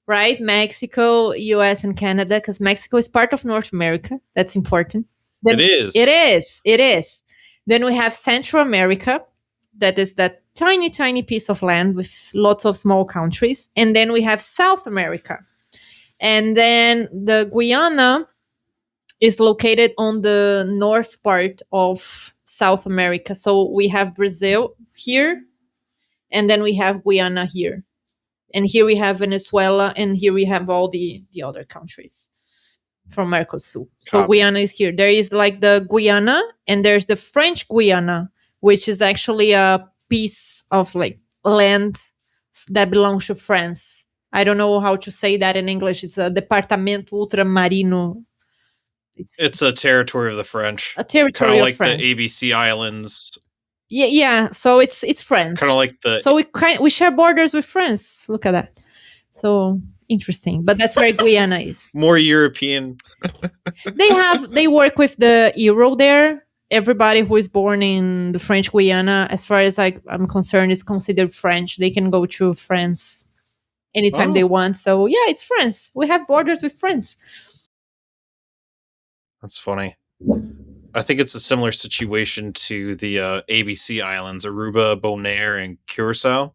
right? Mexico, US, and Canada, because Mexico is part of North America. That's important. Then,
It is.
It is. It is. Then we have Central America. That is that tiny, tiny piece of land with lots of small countries. And then we have South America. And then the Guyana is located on the north part of South America. So we have Brazil here, and then we have Guyana here. And here we have Venezuela, and here we have all the other countries from Mercosur. So
Copy.
Guyana is here. There is like the Guyana, and there's the French Guyana, which is actually a piece of like land that belongs to France. I don't know how to say that in English. It's a Departamento Ultramarino.
It's a territory of the French.
A territory
Kind of
of
like
France.
the ABC Islands.
Yeah. So it's France.
Kind of like the.
So we share borders with France. Look at that. So interesting. But that's where Guyana is.
More European.
They work with the euro there. Everybody who is born in the French Guiana, as far as I'm concerned, is considered French. They can go to France anytime they want. So yeah, it's France. We have borders with France.
That's funny. I think it's a similar situation to the ABC Islands, Aruba, Bonaire, and Curacao.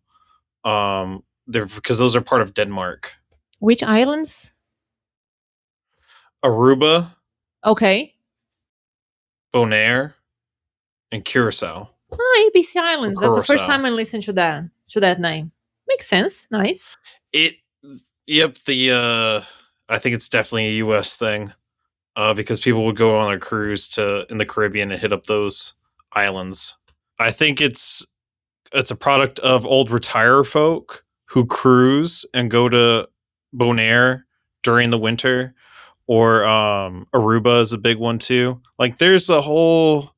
Because those are part of Denmark.
Which islands?
Aruba,
Okay.
Bonaire, and Curacao.
ABC Islands. That's the first
Curacao.
time I listened to that name. Makes sense. Nice.
Yep. I think it's definitely a U.S. thing. Because people would go on a cruise in the Caribbean and hit up those islands. I think it's a product of old retire folk who cruise and go to Bonaire during the winter, or Aruba is a big one too. Like there's a whole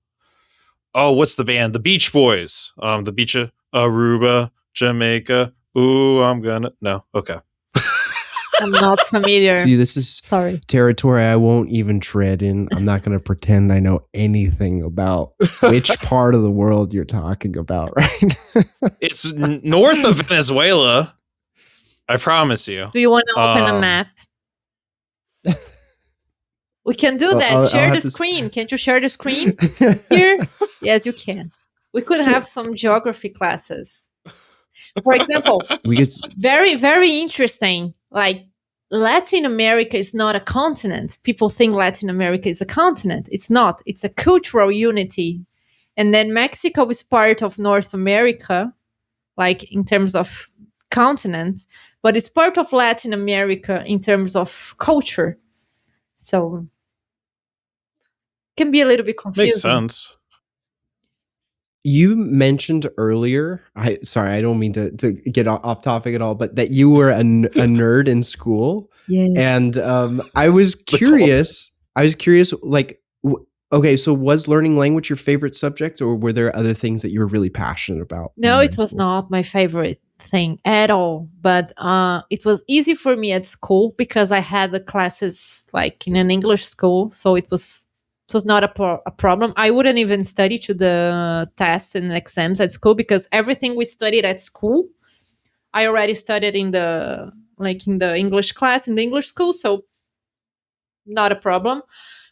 what's the band? The Beach Boys. The beach of Aruba, Jamaica. Ooh, okay.
I'm not familiar.
See, this is territory I won't even tread in. I'm not going to pretend I know anything about which part of the world you're talking about, right?
It's north of Venezuela. I promise you.
Do you want to open a map? We can do that. Share the screen. Can't you share the screen here? Yes, you can. We could have some geography classes. For example, very, very interesting. Like Latin America is not a continent. People think Latin America is a continent. It's not. It's a cultural unity. And then Mexico is part of North America, like in terms of continent, but it's part of Latin America in terms of culture. So it can be a little bit confusing.
Makes sense.
You mentioned earlier, I don't mean to get off topic at all, but that you were a nerd in school.
Yes.
And I was curious, like, okay, so was learning language your favorite subject, or were there other things that you were really passionate about?
No, it was not my favorite thing at all. But it was easy for me at school because I had the classes like in an English school. So it was not a problem. I wouldn't even study to the tests and exams at school because everything we studied at school, I already studied in the English class in the English school. So not a problem.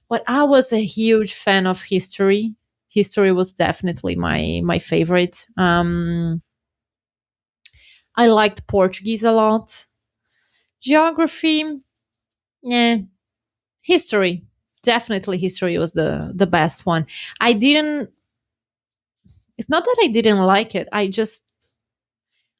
But I was a huge fan of history. History was definitely my favorite. I liked Portuguese a lot. Geography, history. Definitely history was the best one. It's not that I didn't like it. I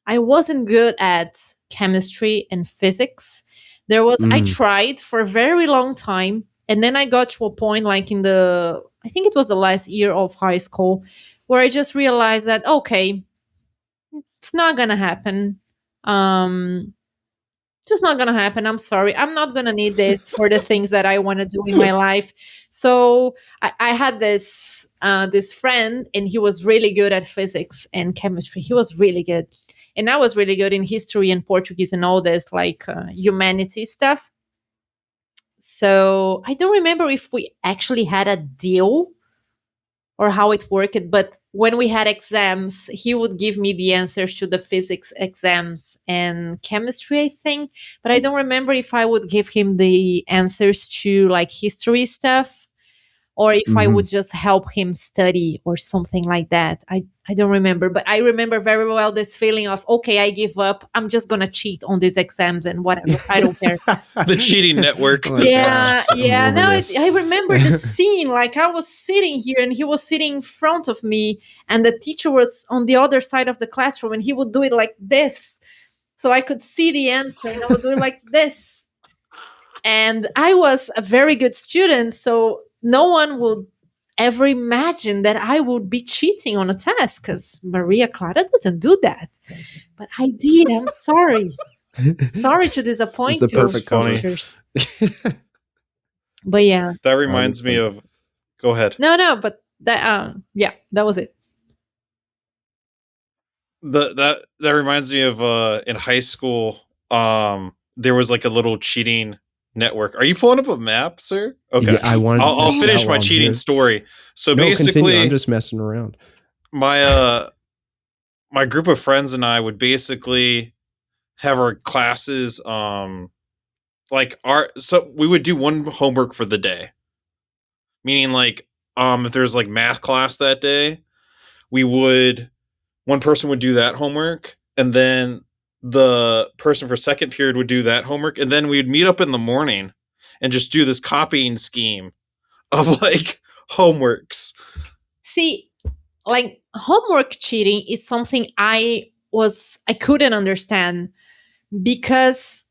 I wasn't good at chemistry and physics. I tried for a very long time. And then I got to a point like I think it was the last year of high school, where I just realized that, okay, it's not going to happen. Just not gonna happen. I'm sorry. I'm not gonna need this for the things that I want to do in my life. So I had this friend, and he was really good at physics and chemistry. He was really good, and I was really good in history and Portuguese and all this like humanity stuff. So I don't remember if we actually had a deal or how it worked, but when we had exams, he would give me the answers to the physics exams and chemistry, I think, but I don't remember if I would give him the answers to like history stuff, or if I would just help him study or something like that. I don't remember, but I remember very well this feeling of, okay, I give up. I'm just going to cheat on these exams and whatever. I don't care.
The cheating network.
Oh my
Yeah,
gosh,
yeah.
I'm over
Now
this.
I remember the scene. Like I was sitting here and he was sitting in front of me, and the teacher was on the other side of the classroom, and he would do it like this. So I could see the answer, and I would do it like this. And I was a very good student, so no one would ever imagine that I would be cheating on a test, because Maria Clara doesn't do that. But I did. I'm sorry. Sorry to disappoint
It's the
you,
perfect cover.
teachers. But yeah.
That reminds me of. Go ahead.
No, but that yeah, that was it.
That reminds me of in high school. There was like a little cheating network. Are you pulling up a map, sir? Okay,
Yeah, I wanted.
I'll
to
finish my cheating story. So
No,
basically,
continue. I'm just messing around.
my my group of friends and I would basically have our classes like so we would do one homework for the day. Meaning like if there's like math class that day, one person would do that homework, and then the person for second period would do that homework, and then we'd meet up in the morning and just do this copying scheme of like homeworks.
See, like homework cheating is something I couldn't understand, because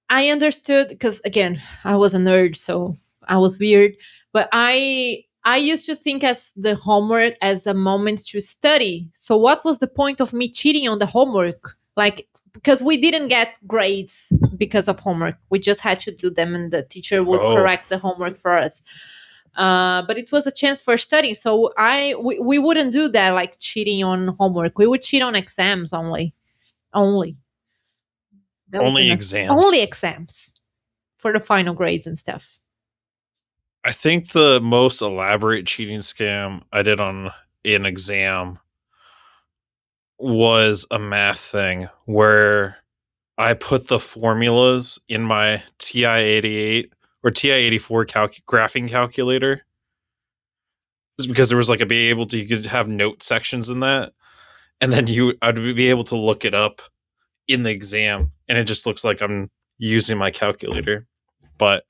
I understood, because again, I was a nerd, so I was weird, but I used to think as the homework as a moment to study. So what was the point of me cheating on the homework? Like, because we didn't get grades because of homework. We just had to do them, and the teacher would correct the homework for us. But it was a chance for studying. So we wouldn't do that, like cheating on homework. We would cheat on exams only. That was
Only
enough.
exams.
Only exams for the final grades and stuff.
I think the most elaborate cheating scam I did on an exam was a math thing where I put the formulas in my TI-88 or TI-84 graphing calculator. Just because there was like you could have note sections in that, and then I'd be able to look it up in the exam, and it just looks like I'm using my calculator. But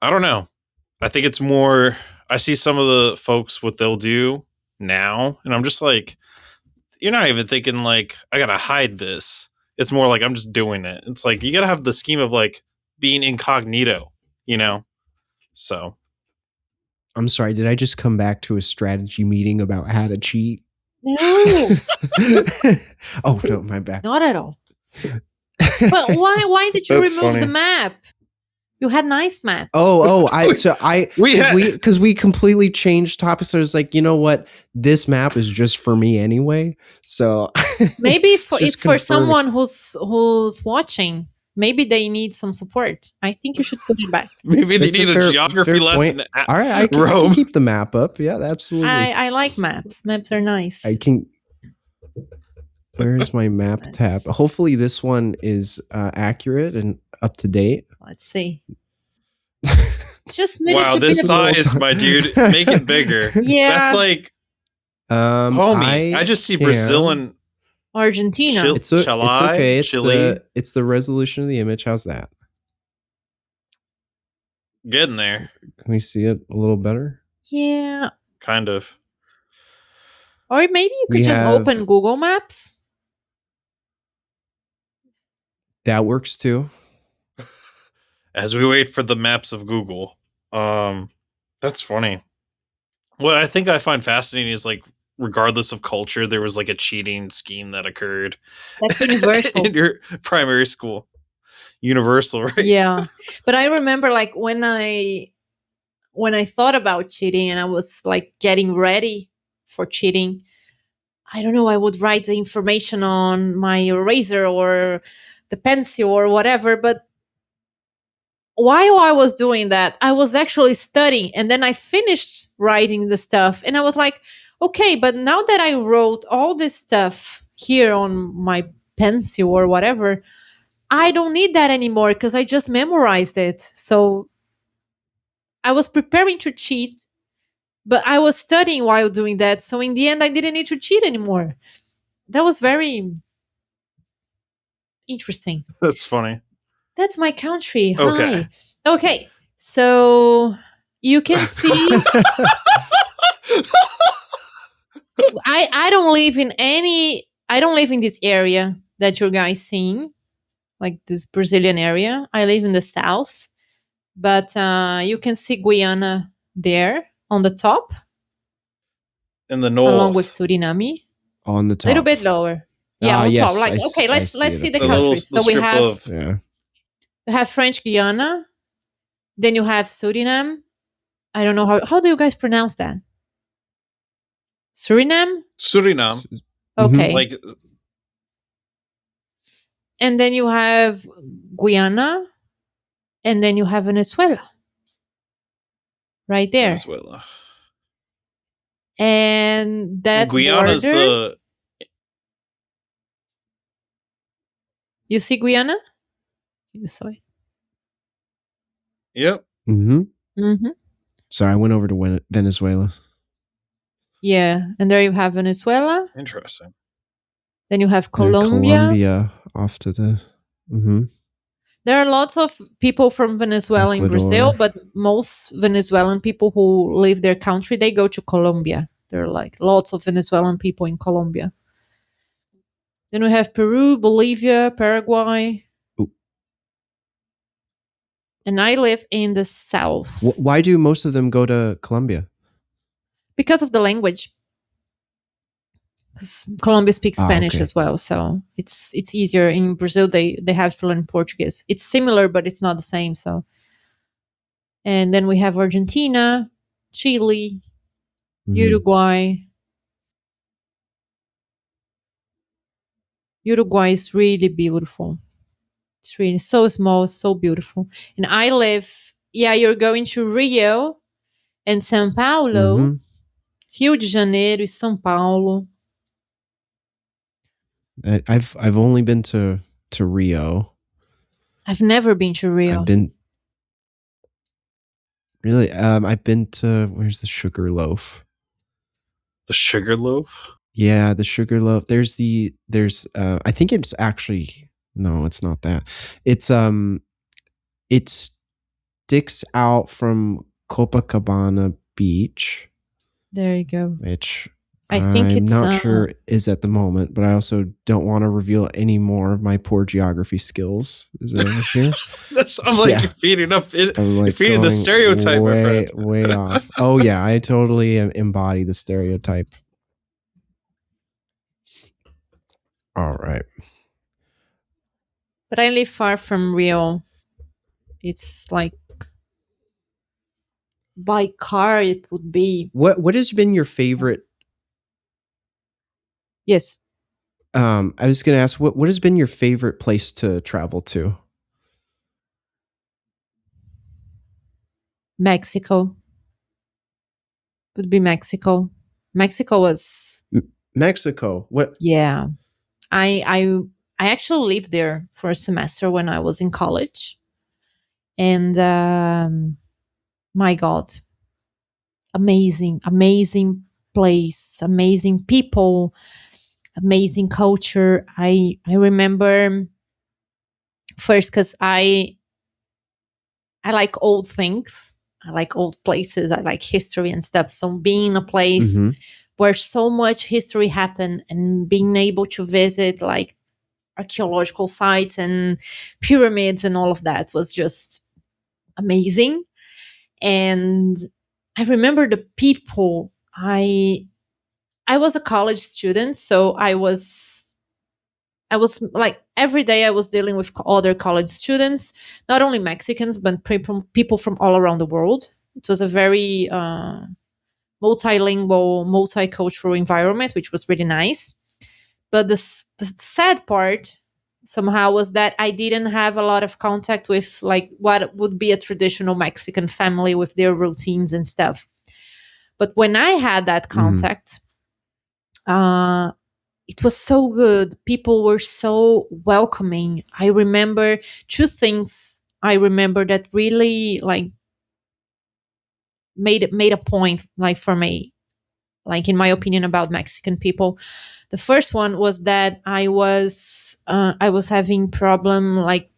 I don't know. I think it's more. I see some of the folks what they'll do now, and I'm just like, you're not even thinking like I gotta hide this. It's more like I'm just doing it. It's like you gotta have the scheme of like being incognito, you know. So
I'm sorry. Did I just come back to a strategy meeting about how to cheat?
No,
Oh no, my bad.
not at all. But why did you
That's
remove
funny.
the map? You had nice map.
Because we completely changed topics. So I was like, you know what? This map is just for me anyway. So
Maybe
Just
it's for
confirming.
someone who's watching. Maybe they need some support. I think you should put it back.
maybe they
That's
need a
fair
geography lesson.
point. All right, I can
Rome.
keep the map up. Yeah, absolutely.
I like maps. Maps are nice.
I can. Where's my map
Let's-
tab? Hopefully, this one is accurate and up to date.
Let's see. Just needed
Wow,
to
this
be
size, my dude, make it bigger.
Yeah.
That's like, homie. I just see
can-
Brazil and
Argentina.
Chile.
It's okay.
Chile.
It's the resolution of the image. How's that?
Getting there,
Can we see it a little better?
Yeah.
kind of.
Or maybe you could
We
just
have-
open Google Maps.
That works too.
As we wait for the maps of Google. That's funny. What I think I find fascinating is like, regardless of culture, there was like a cheating scheme that occurred
That's universal.
in your primary school. Universal, right?
Yeah. But I remember like when I thought about cheating and I was like getting ready for cheating, I don't know, I would write the information on my eraser or the pencil or whatever. But while I was doing that, I was actually studying. And then I finished writing the stuff. And I was like, okay, but now that I wrote all this stuff here on my pencil or whatever, I don't need that anymore because I just memorized it. So I was preparing to cheat, but I was studying while doing that. So in the end, I didn't need to cheat anymore. That was very interesting.
That's funny.
That's my country.
Okay.
Hi. Okay. So you can see I don't live in this area that you guys seeing, like this Brazilian area. I live in the south. But you can see Guyana there on the top,
In the north.
along with Suriname.
On the top.
A little bit lower. Yeah, on
yes,
top. Like, okay, let's
I
see
it.
the
The little-
countries.
the
So we
strip
have
of-
Yeah.
we have French Guiana. Then you have Suriname. I don't know how do you guys pronounce that? Suriname?
Suriname.
Okay.
Like,
And then you have Guyana. And then you have Venezuela. Right there.
Venezuela.
And that
Guyana's
border, you see Guyana? You saw it.
Yep.
Mm-hmm.
Mm-hmm.
Sorry, I went over to Venezuela.
Yeah, and there you have Venezuela.
Interesting.
Then you have
And
Colombia.
Colombia off to the. Mm-hmm.
There are lots of people from Venezuela in Brazil,
Ecuador.
but most Venezuelan people who leave their country, they go to Colombia. There are like lots of Venezuelan people in Colombia. Then we have Peru, Bolivia, Paraguay.
Ooh.
And I live in the south
Why do most of them go to Colombia?
because of the language. 'Cause Colombia speaks Spanish
okay.
as well, so it's easier. In Brazil, they have to learn Portuguese. It's similar, but it's not the same. So, and then we have Argentina, Chile,
Mhm.
Uruguay. Uruguay is really beautiful. It's really so small, so beautiful. And I live. Yeah, you're going to Rio and São Paulo,
Mhm.
Rio de Janeiro, e São Paulo.
I've only been to Rio.
I've never been to Rio.
I've been really. I've been to where's the Sugar Loaf?
The sugar loaf.
Yeah, the Sugar Loaf. There's I think it's actually no, it's not that. It's it sticks out from Copacabana Beach,
There you go.
which
I think
I'm
it's
not sure is at the moment, but I also don't want to reveal any more of my poor geography skills. Is it over here?
I'm like,
Yeah.
you're feeding up.
I'm
You're feeding the
going
stereotype, my
way,
friend.
way off. Oh yeah, I totally embody the stereotype. All right.
But I live far from Rio. It's like by car it would be.
What has been your favorite?
Yes.
I was going to ask what has been your favorite place to travel to?
Mexico. Would be Mexico. Mexico was
Mexico. What?
yeah. I actually lived there for a semester when I was in college. And my God. Amazing place, amazing people, amazing culture. I remember first because I like old things. I like old places. I like history and stuff. So being in a place
Mhm.
where so much history happened and being able to visit like archaeological sites and pyramids and all of that was just amazing. And I remember the people. I was a college student, so I was like every day I was dealing with other college students, not only Mexicans but people from all around the world. It was a very multilingual, multicultural environment, which was really nice. But the sad part somehow was that I didn't have a lot of contact with like what would be a traditional Mexican family with their routines and stuff. But when I had that contact, it was so good. People were so welcoming. I remember two things I remember that really like made a point like for me, like in my opinion about Mexican people. The first one was that I was having problem like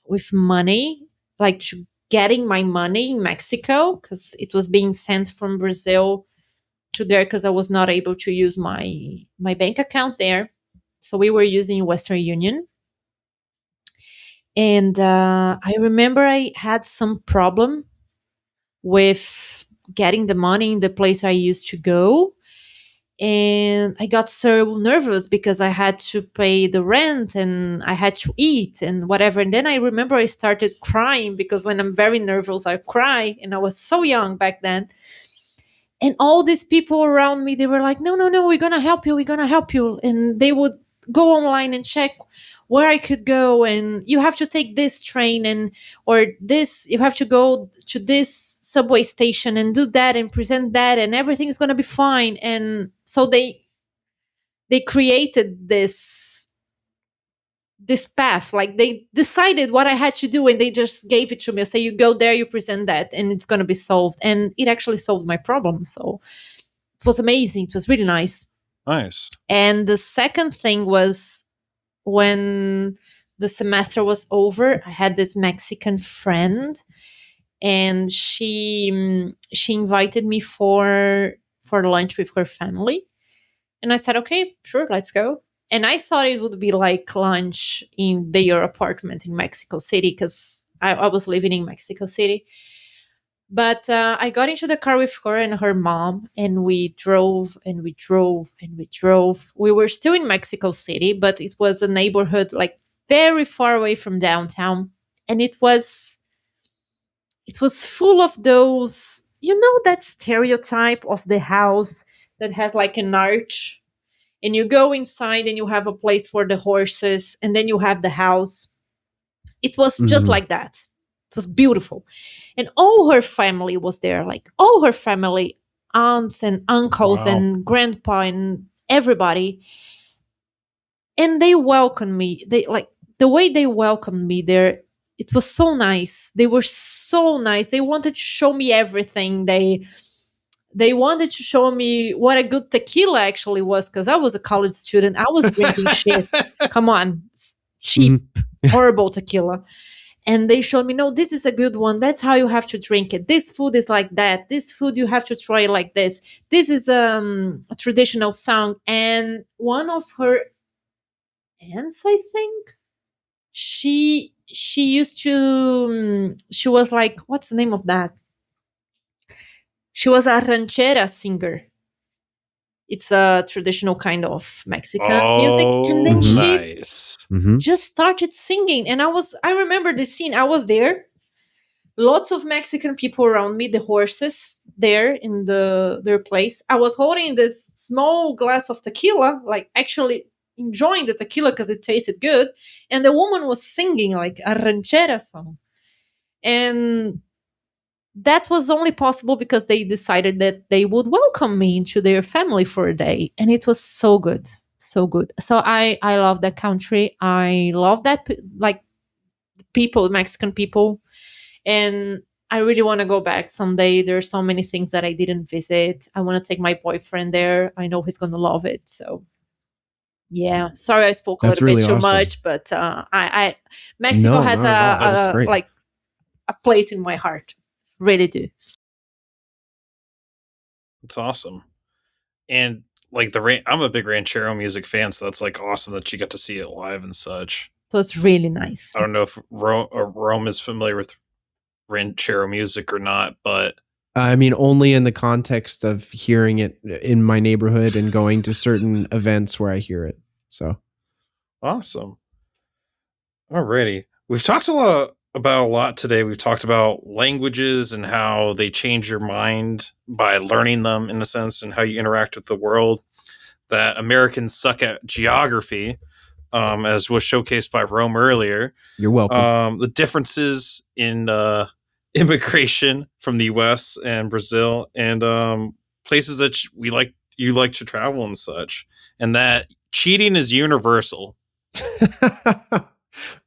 with money, like getting my money in Mexico because it was being sent from Brazil to there because I was not able to use my bank account there. So we were using Western Union. And I remember I had some problem with getting the money in the place I used to go. And I got so nervous because I had to pay the rent and I had to eat and whatever. And then I remember I started crying because when I'm very nervous, I cry. And I was so young back then. And all these people around me, they were like, no, no, no, we're going to help you. We're going to help you. And they would go online and check where I could go. And you have to take this train and, or this, you have to go to this subway station and do that and present that and everything is going to be fine. And so they created this path, like they decided what I had to do and they just gave it to me. Say, you go there, you present that and it's going to be solved. And it actually solved my problem. So it was amazing. It was really nice.
Nice.
And the second thing was when the semester was over, I had this Mexican friend and she invited me for lunch with her family. And I said, okay, sure, let's go. And I thought it would be like lunch in their apartment in Mexico City because I was living in Mexico City. But I got into the car with her and her mom, and we drove and we drove and we drove. We were still in Mexico City, but it was a neighborhood like very far away from downtown. And it was full of those, that stereotype of the house that has like an arch. And you go inside and you have a place for the horses, and then you have the house. It was just like that. It was beautiful. And all her family was there, like all her family, aunts and uncles and grandpa and everybody. And they welcomed me. They like the way they welcomed me there. It was so nice. They were so nice. They wanted to show me everything. They wanted to show me what a good tequila actually was because I was a college student. I was drinking shit. Come on, cheap, horrible tequila. And they showed me, no, this is a good one. That's how you have to drink it. This food is like that. This food you have to try like this. This is a traditional song. And one of her aunts, I think, she used to, she was like, what's the name of that? She was a ranchera singer. It's a traditional kind of Mexican music. And then she just started singing. And I remember the scene. I was there. Lots of Mexican people around me, the horses there in their place. I was holding this small glass of tequila, like actually enjoying the tequila because it tasted good. And the woman was singing like a ranchera song. And that was only possible because they decided that they would welcome me into their family for a day. And it was so good. So good. So I love that country. I love that, like, people, Mexican people. And I really want to go back someday. There are so many things that I didn't visit. I want to take my boyfriend there. I know he's going to love it. So yeah, sorry I spoke a little bit too much, but Mexico has a place in my heart. Really do.
It's awesome. And like I'm a big ranchero music fan, so that's like awesome that you got to see it live and such.
It was really nice.
I don't know if Rome is familiar with ranchero music or not, but
I mean, only in the context of hearing it in my neighborhood and going to certain events where I hear it. So
awesome. Alrighty. We've talked about a lot today. We've talked about languages and how they change your mind by learning them, in a sense, and how you interact with the world. That Americans suck at geography, as was showcased by Rome earlier.
You're welcome.
The differences in immigration from the U.S. and Brazil, and places that you like to travel and such, and that cheating is universal.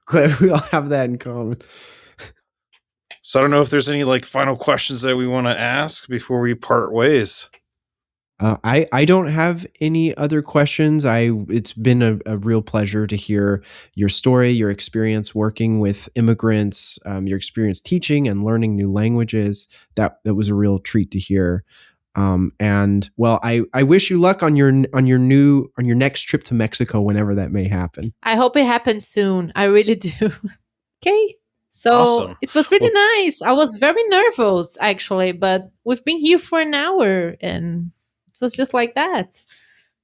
Glad we all have that in common.
So I don't know if there's any like final questions that we want to ask before we part ways.
I don't have any other questions. It's been a real pleasure to hear your story, your experience working with immigrants, your experience teaching and learning new languages. That was a real treat to hear. And well, I wish you luck on your next trip to Mexico, whenever that may happen.
I hope it happens soon. I really do. Okay. So
Awesome.
It was really nice. I was very nervous actually, but we've been here for an hour and it was just like that.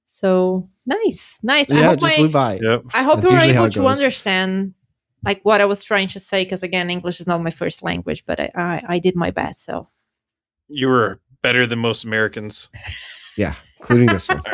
So nice.
Yeah, it just flew by.
Yep.
I hope
That's
you were
usually how
able
it
to
goes.
understand like what I was trying to say, because again, English is not my first language, but I did my best. So
You were better than most Americans.
Yeah, including this one.
All